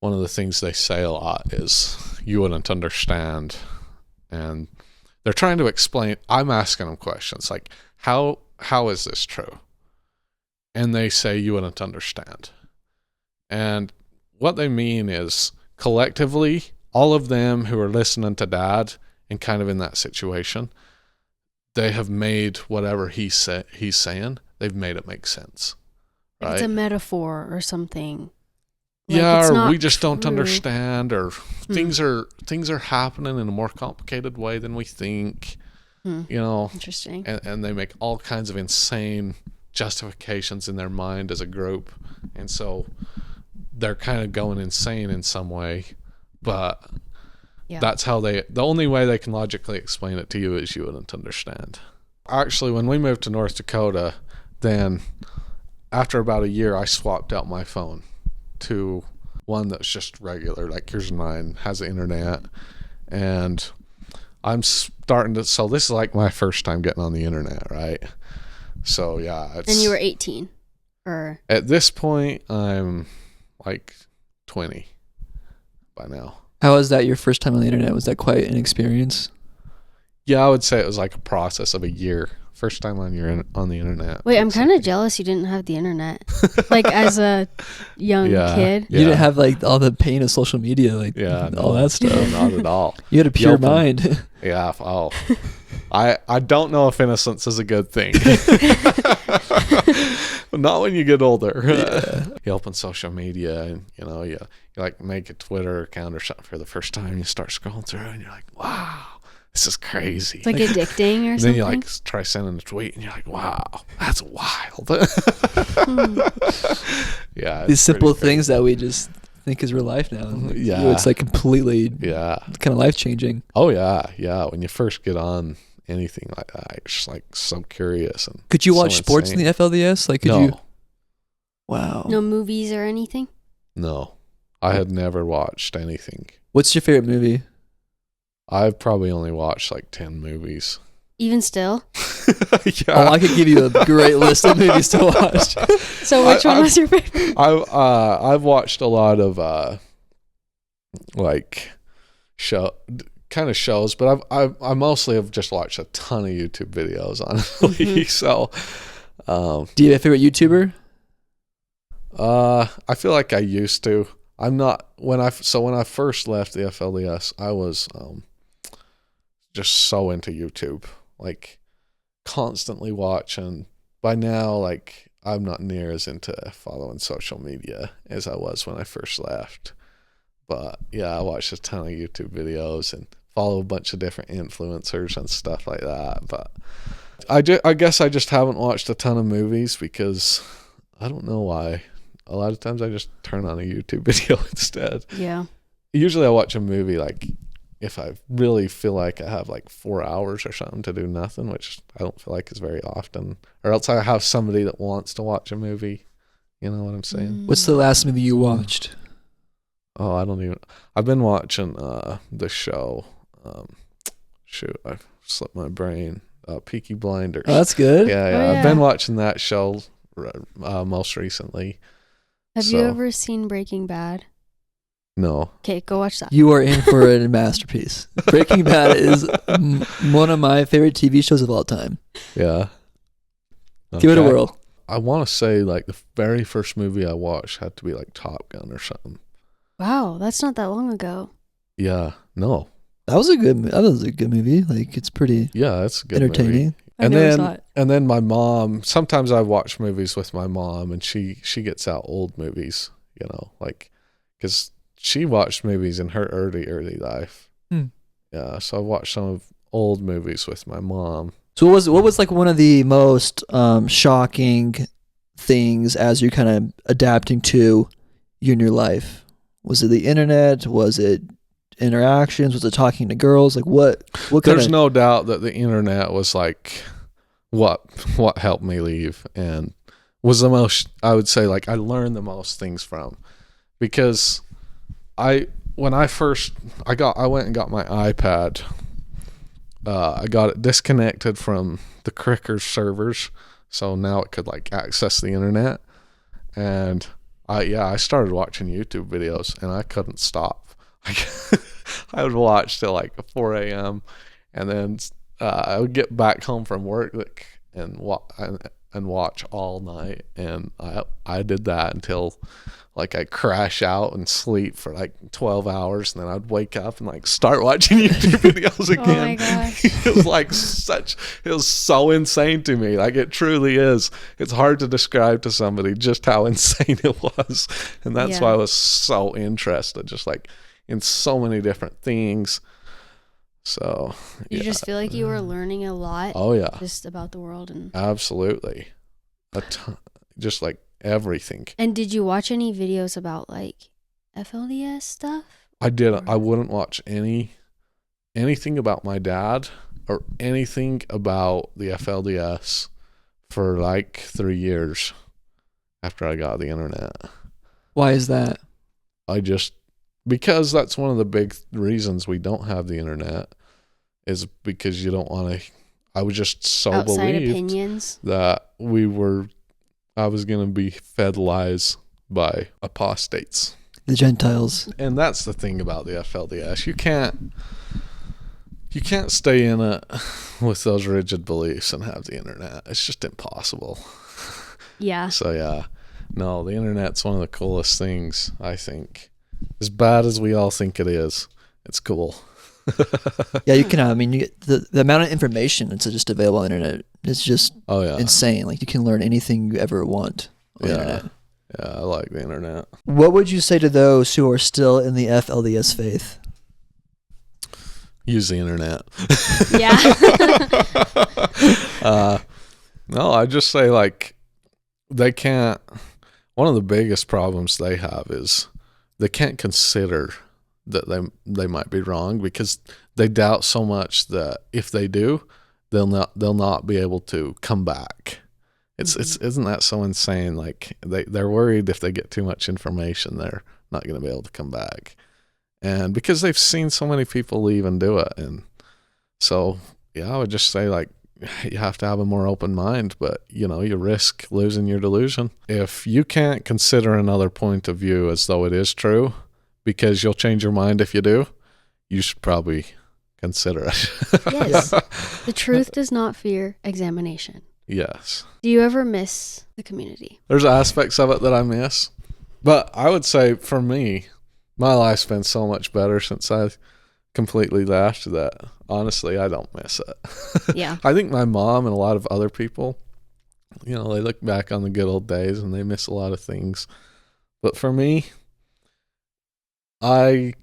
S3: one of the things they say a lot is, you wouldn't understand. And they're trying to explain. I'm asking them questions like, how is this true? and they say you wouldn't understand. And what they mean is collectively, all of them who are listening to Dad and kind of in that situation, they have made whatever he's saying, they've made it make sense. Right?
S2: It's a metaphor or something.
S3: Yeah, or we
S2: not
S3: just don't
S2: true.
S3: understand, or things are happening in a more complicated way than we think. You know,
S2: Interesting.
S3: And they make all kinds of insane justifications in their mind as a group, and so they're kind of going insane in some way, but that's how the only way they can logically explain it to you is you wouldn't understand. Actually, when we moved to North Dakota, then after about a year, I swapped out my phone to one that's just regular, like here's mine, has the internet, and I'm starting to, so this is like my first time getting on the internet, right? So yeah.
S2: And you were 18? Or
S3: At this point, I'm like 20 by now.
S1: How was that your first time on the internet? Was that quite an experience?
S3: Yeah, I would say it was like a process of a year. First time on the internet.
S2: wait, I'm kind of jealous you didn't have the internet. Like as a young kid.
S1: You didn't have like all the pain of social media, like all that stuff.
S3: No, not at all.
S1: You had a pure mind.
S3: Yeah. Oh, I don't know if innocence is a good thing. Not when you get older. You open social media and you like make a Twitter account or something for the first time. You start scrolling through and you're like, wow, this is crazy.
S2: It's like addicting or something.
S3: Then you like try sending a tweet and you're like, wow, that's wild. Yeah.
S1: These simple things that we just think is real life now. Like, it's like completely kind of life changing.
S3: Oh yeah. When you first get on anything like that, you're just like so curious. And
S1: could you watch sports in the FLDS? Like, could you? Wow.
S2: No movies or anything?
S3: No, I had never watched anything.
S1: What's your favorite movie?
S3: I've probably only watched like 10 movies.
S2: Even still?
S3: Yeah.
S1: Oh, I could give you a great list of movies to watch.
S2: So which one was your favorite?
S3: I've watched a lot of like kind of shows, but I mostly have just watched a ton of YouTube videos, honestly. So,
S1: do you have a favorite YouTuber?
S3: I feel like I used to. I'm not when I first left the FLDS, I was just so into YouTube, like constantly watching. By now, like I'm not near as into following social media as I was when I first left. But yeah, I watched a ton of YouTube videos and follow a bunch of different influencers and stuff like that. But I guess I just haven't watched a ton of movies because I don't know why. A lot of times I just turn on a YouTube video instead.
S2: Yeah.
S3: Usually I watch a movie like if I really feel like I have like 4 hours or something to do nothing, which I don't feel like is very often. Or else I have somebody that wants to watch a movie. You know what I'm saying?
S1: What's the last movie you watched?
S3: Oh, I don't even. I've been watching the show. Shoot, I slipped my brain. Peaky Blinders.
S1: Oh, that's good.
S3: Yeah. I've been watching that show most recently.
S2: Have you ever seen Breaking Bad?
S3: No.
S2: Okay, go watch that.
S1: You are in for a masterpiece. Breaking Bad is one of my favorite TV shows of all time.
S3: Yeah. Okay.
S1: Give it a whirl.
S3: I want to say like the very first movie I watched had to be like Top Gun or something.
S2: Wow, that's not that long ago.
S3: Yeah. No.
S1: That was a good movie. Like it's pretty.
S3: Yeah, it's a good
S1: entertaining.
S3: Movie. And then my mom. Sometimes I watch movies with my mom, and she gets out old movies. Like because she watched movies in her early life. Yeah, so I watched some of old movies with my mom.
S1: So what was like one of the most shocking things as you're kind of adapting to you in your life? Was it the internet? Was it interactions? Was it talking to girls? Like what
S3: There's no doubt that the internet was like what helped me leave and was the most, I would say, like I learned the most things from, because I went and got my iPad. I got it disconnected from the Crickers servers, so now it could like access the internet. And I started watching YouTube videos, and I couldn't stop. I would watch till like 4 a.m. and then I would get back home from work and and watch all night. And I did that until like I crash out and sleep for like 12 hours, and then I'd wake up and like start watching YouTube videos again.
S2: Oh my gosh.
S3: It was so insane to me. Like, it truly is. It's hard to describe to somebody just how insane it was. And that's why I was so interested, just like in so many different things. So
S2: You just feel like you were learning a lot.
S3: Oh yeah.
S2: Just about the world. And
S3: Absolutely. Just like everything.
S2: And did you watch any videos about like FLDS stuff?
S3: I didn't. I wouldn't watch anything about my dad or anything about the FLDS for like 3 years after I got the internet.
S1: Why is that?
S3: Because that's one of the big reasons we don't have the internet, is because you don't want to. I was just so
S2: Outside
S3: believed
S2: opinions
S3: that I was going to be fed lies by apostates.
S1: The Gentiles.
S3: And that's the thing about the FLDS. You can't stay in it with those rigid beliefs and have the internet. It's just impossible.
S2: Yeah.
S3: So yeah, no, the internet's one of the coolest things, I think. As bad as we all think it is, it's cool.
S1: Yeah, you can. I mean, you get the amount of information that's just available on the internet is just insane. Like, you can learn anything you ever want on the internet.
S3: Yeah, I like the internet.
S1: What would you say to those who are still in the FLDS faith?
S3: Use the internet.
S2: Yeah.
S3: No, I just say, like, they can't. One of the biggest problems they have is they can't consider that they might be wrong, because they doubt so much that if they do, they'll not be able to come back. Isn't that so insane? Like, they're worried if they get too much information, they're not going to be able to come back. And because they've seen so many people leave and do it. And so, yeah, I would just say, like, you have to have a more open mind, but, you know, you risk losing your delusion. If you can't consider another point of view as though it is true, because you'll change your mind if you do, you should probably consider it.
S2: Yes. The truth does not fear examination.
S3: Yes.
S2: Do you ever miss the community?
S3: There's aspects of it that I miss, but I would say for me, my life's been so much better since I completely left that honestly, I don't miss it.
S2: Yeah.
S3: I think my mom and a lot of other people, you know, they look back on the good old days and they miss a lot of things. But for me, I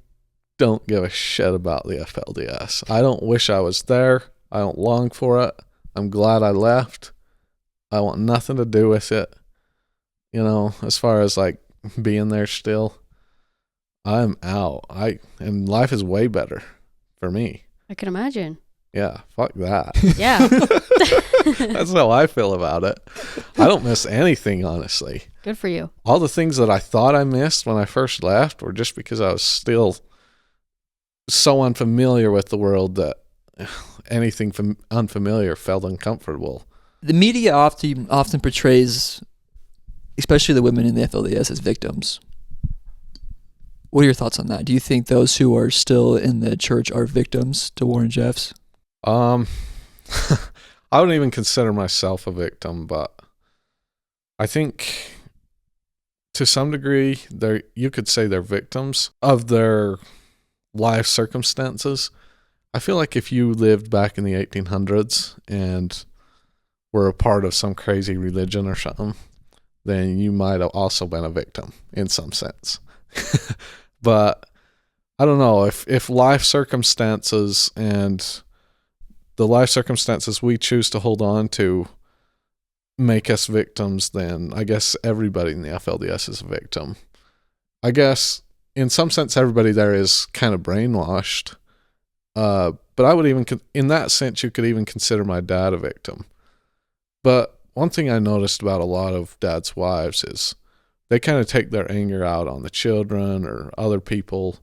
S3: don't give a shit about the FLDS. I don't wish I was there. I don't long for it. I'm glad I left. I want nothing to do with it. You know, as far as like being there still, I'm out. And life is way better for me.
S2: I can imagine.
S3: Yeah, fuck that.
S2: Yeah.
S3: That's how I feel about it. I don't miss anything, honestly.
S2: Good for you.
S3: All the things that I thought I missed when I first left were just because I was still so unfamiliar with the world that anything unfamiliar felt uncomfortable.
S1: The media often portrays, especially the women in the FLDS, as victims. What are your thoughts on that? Do you think those who are still in the church are victims to Warren Jeffs?
S3: I wouldn't even consider myself a victim, but I think to some degree you could say they're victims of their life circumstances. I feel like if you lived back in the 1800s and were a part of some crazy religion or something, then you might have also been a victim in some sense. But I don't know, if life circumstances and the life circumstances we choose to hold on to make us victims, then I guess everybody in the FLDS is a victim. I guess in some sense everybody there is kind of brainwashed. But I would even, in that sense, you could even consider my dad a victim. But one thing I noticed about a lot of dad's wives is they kind of take their anger out on the children or other people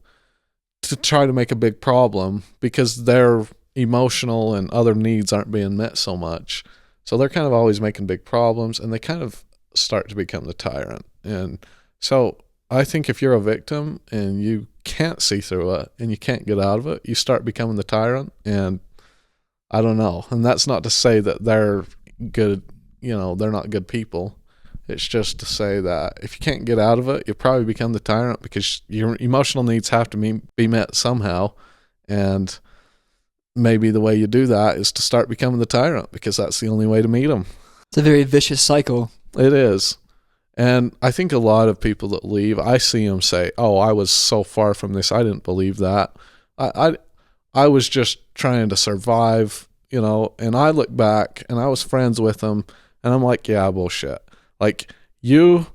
S3: to try to make a big problem because their emotional and other needs aren't being met so much. So they're kind of always making big problems, and they kind of start to become the tyrant. And so I think if you're a victim and you can't see through it and you can't get out of it, you start becoming the tyrant. And I don't know. And that's not to say that they're good they're not good people. It's just to say that if you can't get out of it, you'll probably become the tyrant, because your emotional needs have to be met somehow. And maybe the way you do that is to start becoming the tyrant, because that's the only way to meet them.
S1: It's a very vicious cycle.
S3: It is. And I think a lot of people that leave, I see them say, oh, I was so far from this, I didn't believe that. I was just trying to survive, and I look back and I was friends with them, and I'm like, yeah, bullshit. Like, you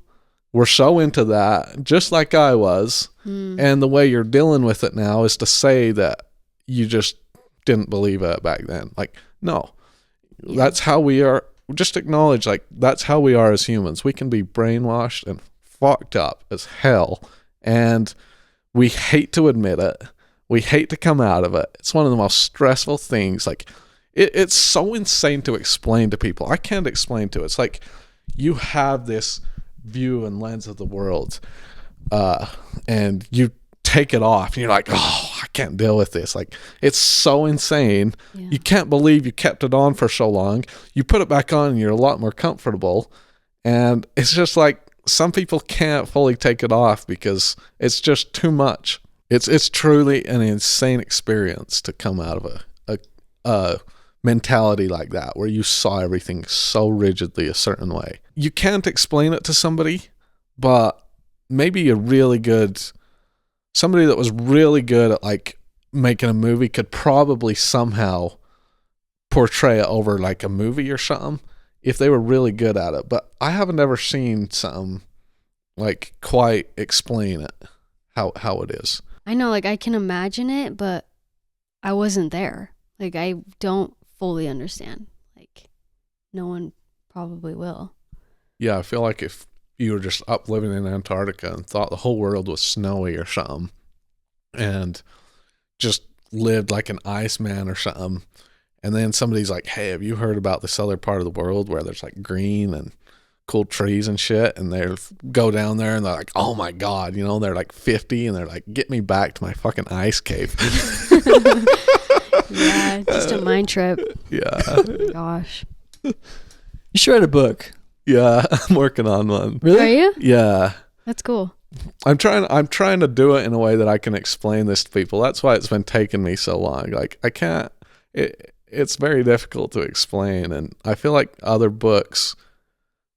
S3: were so into that, just like I was, and the way you're dealing with it now is to say that you just didn't believe it back then. Like, no, that's how we are. Just acknowledge, like, that's how we are as humans. We can be brainwashed and fucked up as hell, and we hate to admit it. We hate to come out of it. It's one of the most stressful things. Like, it's so insane to explain to people. I can't explain to it. It's like you have this view and lens of the world, and you take it off, and you're like, oh, I can't deal with this. Like, it's so insane. Yeah. You can't believe you kept it on for so long. You put it back on, and you're a lot more comfortable. And it's just like, some people can't fully take it off because it's just too much. It's truly an insane experience to come out of a mentality like that, where you saw everything so rigidly a certain way. You can't explain it to somebody, but maybe somebody that was really good at like making a movie could probably somehow portray it over like a movie or something if they were really good at it. But I haven't ever seen something like quite explain it how it is.
S2: I know, like, I can imagine it, but I wasn't there. Like, I don't fully understand. Like, no one probably will.
S3: Yeah, I feel like if you were just up living in Antarctica and thought the whole world was snowy or something, and just lived like an Iceman or something, and then somebody's like, hey, have you heard about this other part of the world where there's like green and cool trees and shit? And they go down there and they're like, oh my God, they're like 50 and they're like, get me back to my fucking ice cave.
S2: Yeah, just a mind trip.
S3: Yeah.
S2: Gosh.
S1: You should write a book.
S3: Yeah, I'm working on one.
S1: Really?
S2: Are you?
S3: Yeah.
S2: That's cool.
S3: I'm trying to do it in a way that I can explain this to people. That's why it's been taking me so long. Like, I can't, it's very difficult to explain. And I feel like other books,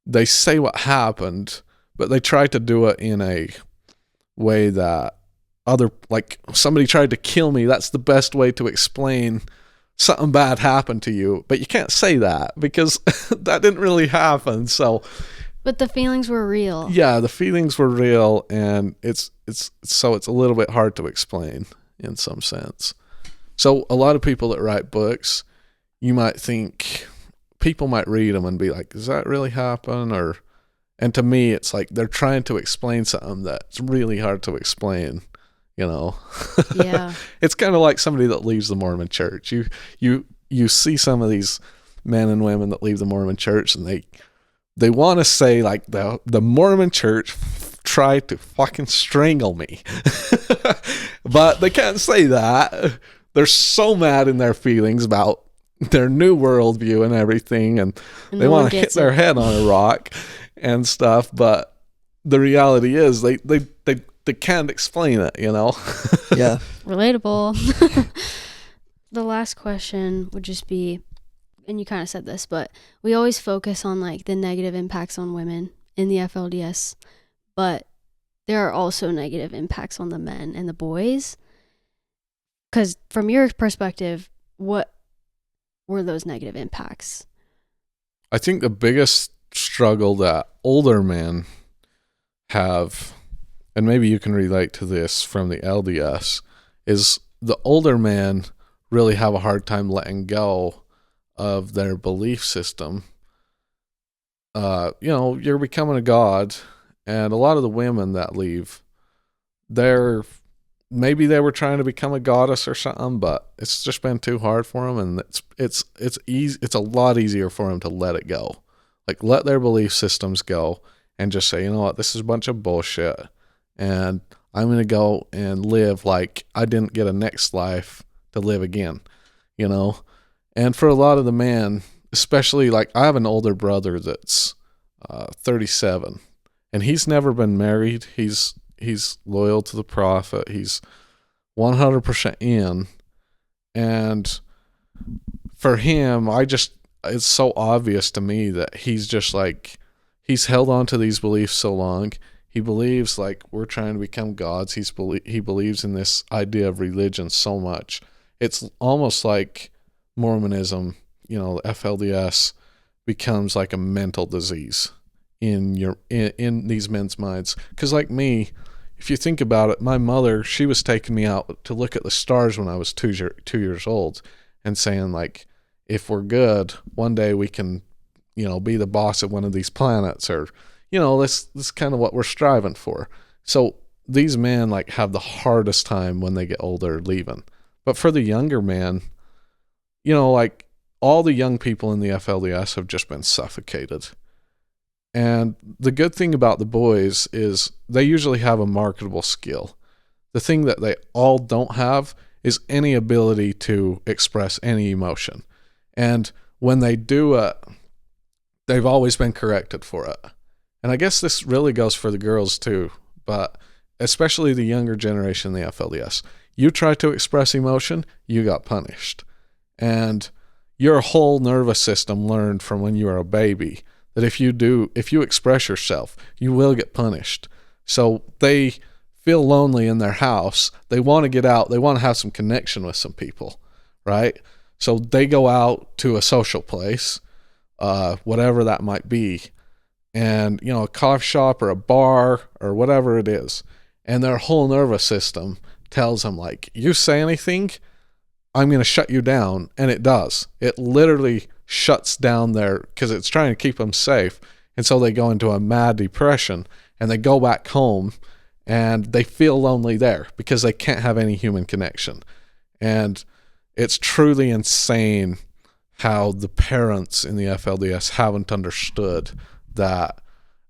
S3: they say what happened, but they try to do it in a way that like somebody tried to kill me. That's the best way to explain something bad happened to you. But you can't say that because that didn't really happen. So,
S2: but the feelings were real.
S3: Yeah, the feelings were real, and it's a little bit hard to explain in some sense. So a lot of people that write books, you might think, people might read them and be like, does that really happen? And to me, it's like they're trying to explain something that's really hard to explain, Yeah. It's kind of like somebody that leaves the Mormon church. You see some of these men and women that leave the Mormon church, and they want to say like the Mormon church tried to fucking strangle me. But they can't say that. They're so mad in their feelings about their new worldview and everything, and they want to hit their head on a rock and stuff. But the reality is they can't explain it,
S1: Yeah.
S2: Relatable. The last question would just be, and you kind of said this, but we always focus on like the negative impacts on women in the FLDS, but there are also negative impacts on the men and the boys. Because from your perspective, what were those negative impacts?
S3: I think the biggest struggle that older men have, and maybe you can relate to this from the LDS, is the older men really have a hard time letting go of their belief system. You're becoming a god, and a lot of the women that leave, maybe they were trying to become a goddess or something, but it's just been too hard for them, and it's easy. It's a lot easier for them to let it go, like let their belief systems go, and just say, you know what, this is a bunch of bullshit, and I'm gonna go and live like I didn't get a next life to live again, And for a lot of the men, especially like I have an older brother that's 37, and he's never been married. He's loyal to the prophet. He's 100% in. And for him, it's so obvious to me that he's just like, he's held on to these beliefs so long. He believes like we're trying to become gods. He believes in this idea of religion so much. It's almost like Mormonism, FLDS becomes like a mental disease in these men's minds. Because like me, if you think about it, my mother, she was taking me out to look at the stars when I was 2 years old and saying like, if we're good, one day we can, be the boss of one of these planets, or, this is kind of what we're striving for. So these men like have the hardest time when they get older leaving. But for the younger man, like all the young people in the FLDS have just been suffocated. And the good thing about the boys is they usually have a marketable skill. The thing that they all don't have is any ability to express any emotion. And when they do it, they've always been corrected for it. And I guess this really goes for the girls too, but especially the younger generation in the FLDS. You try to express emotion, you got punished. And your whole nervous system learned from when you were a baby that if you express yourself, you will get punished. So they feel lonely in their house. They want to get out. They want to have some connection with some people, right? So they go out to a social place, whatever that might be, and, a coffee shop or a bar or whatever it is. And their whole nervous system tells them, like, you say anything, I'm going to shut you down. And it does. It literally shuts down because it's trying to keep them safe. And so they go into a mad depression and they go back home and they feel lonely there because they can't have any human connection. And it's truly insane how the parents in the FLDS haven't understood that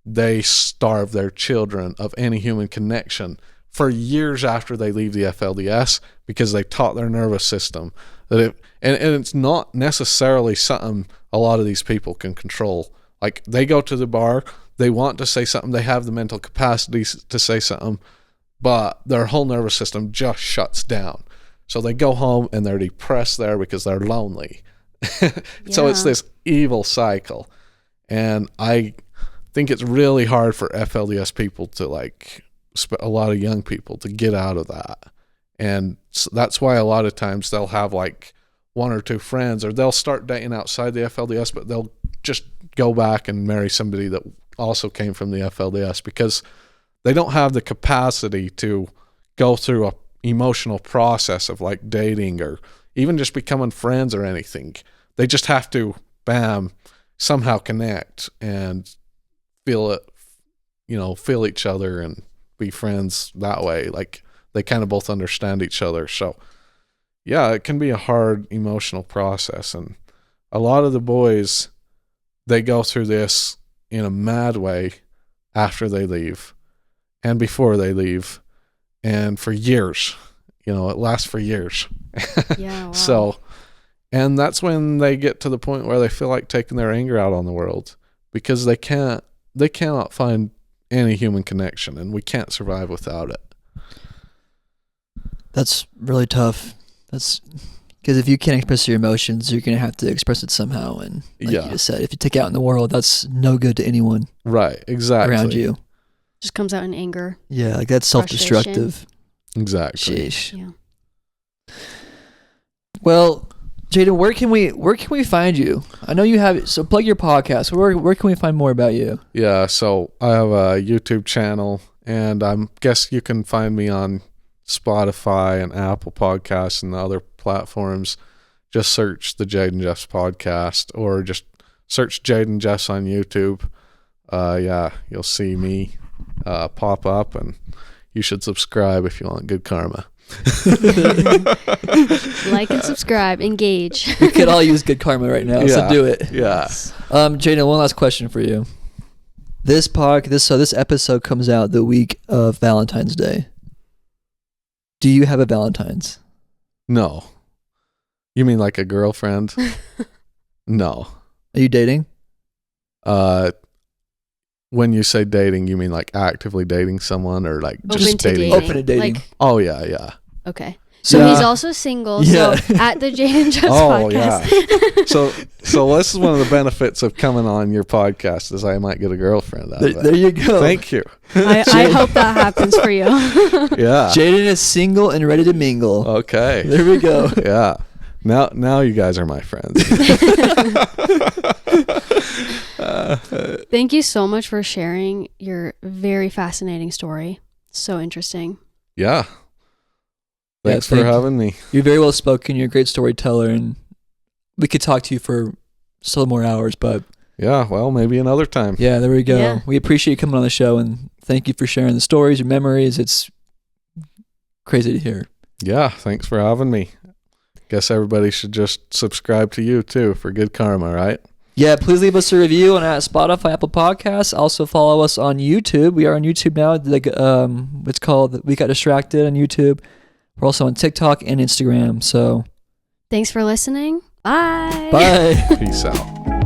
S3: they starve their children of any human connection for years after they leave the FLDS because they taught their nervous system that and it's not necessarily something a lot of these people can control. Like they go to the bar, they want to say something, they have the mental capacity to say something, but their whole nervous system just shuts down. So they go home and they're depressed there because they're lonely. So it's this evil cycle. And I think it's really hard for FLDS people to a lot of young people to get out of that. And so that's why a lot of times they'll have like 1 or 2 friends, or they'll start dating outside the FLDS, but they'll just go back and marry somebody that also came from the FLDS because they don't have the capacity to go through a emotional process of like dating or even just becoming friends or anything. They just have to, somehow connect and feel it, feel each other and be friends that way. Like they kind of both understand each other. So yeah, it can be a hard emotional process. And a lot of the boys, they go through this in a mad way after they leave and before they leave and for years, it lasts for years.
S2: Yeah. Wow.
S3: So, and that's when they get to the point where they feel like taking their anger out on the world because they cannot find any human connection, and we can't survive without it.
S1: That's really tough. That's because if you can't express your emotions, you're going to have to express it somehow. And like you just said, if you take it out in the world, that's no good to anyone.
S3: Right. Exactly.
S1: Around you.
S2: Just comes out in anger.
S1: Yeah. Like that's self-destructive.
S3: Exactly.
S1: Sheesh.
S2: Yeah.
S1: Well, Jaden, where can we find you? I know you have, so plug your podcast. Where can we find more about you?
S3: Yeah, so I have a YouTube channel, and I guess you can find me on Spotify and Apple Podcasts and the other platforms. Just search the Jaden Jeffs podcast, or just search Jaden Jeffs on YouTube. You'll see me pop up, and you should subscribe if you want good karma.
S2: Like and subscribe, engage.
S1: We could all use good karma right now, so do it.
S3: Yeah.
S1: Jaden, one last question for you. This episode comes out the week of Valentine's Day. Do you have a Valentine's?
S3: No. You mean like a girlfriend? No.
S1: Are you dating?
S3: When you say dating, you mean like actively dating someone or like
S2: Open
S3: just
S2: to
S3: dating?
S1: Open to dating.
S2: Like,
S3: Oh yeah.
S2: okay. So
S1: Yeah.
S2: he's also single.
S1: Yeah.
S2: So at the Jaden Jeffs
S3: Oh
S2: podcast.
S3: yeah. So this is one of the benefits of coming on your podcast is I might get a girlfriend out of it.
S1: There you go.
S3: Thank you.
S2: I hope that happens for you.
S3: Yeah.
S1: Jaden is single and ready to mingle.
S3: Okay.
S1: There we go.
S3: Yeah. Now you guys are my friends.
S2: Thank you so much for sharing your very fascinating story. So interesting.
S3: Yeah. Thanks
S1: thank
S3: for
S1: you.
S3: having me.
S1: You're very well spoken. You're a great storyteller, and we could talk to you for still more hours, but
S3: Yeah, well, maybe another time.
S1: yeah, there we go.
S2: Yeah.
S1: We appreciate you coming on the show, and thank you for sharing the stories, your memories. It's crazy to hear.
S3: Yeah, thanks for having me. Guess everybody should just subscribe to you too for good karma, right?
S1: Yeah, please leave us a review on Spotify, Apple Podcasts. Also follow us on YouTube. We are on YouTube now. Like, it's called We Got Distracted on YouTube. We're also on TikTok and Instagram. So
S2: Thanks for listening. Bye.
S1: bye.
S3: Peace out.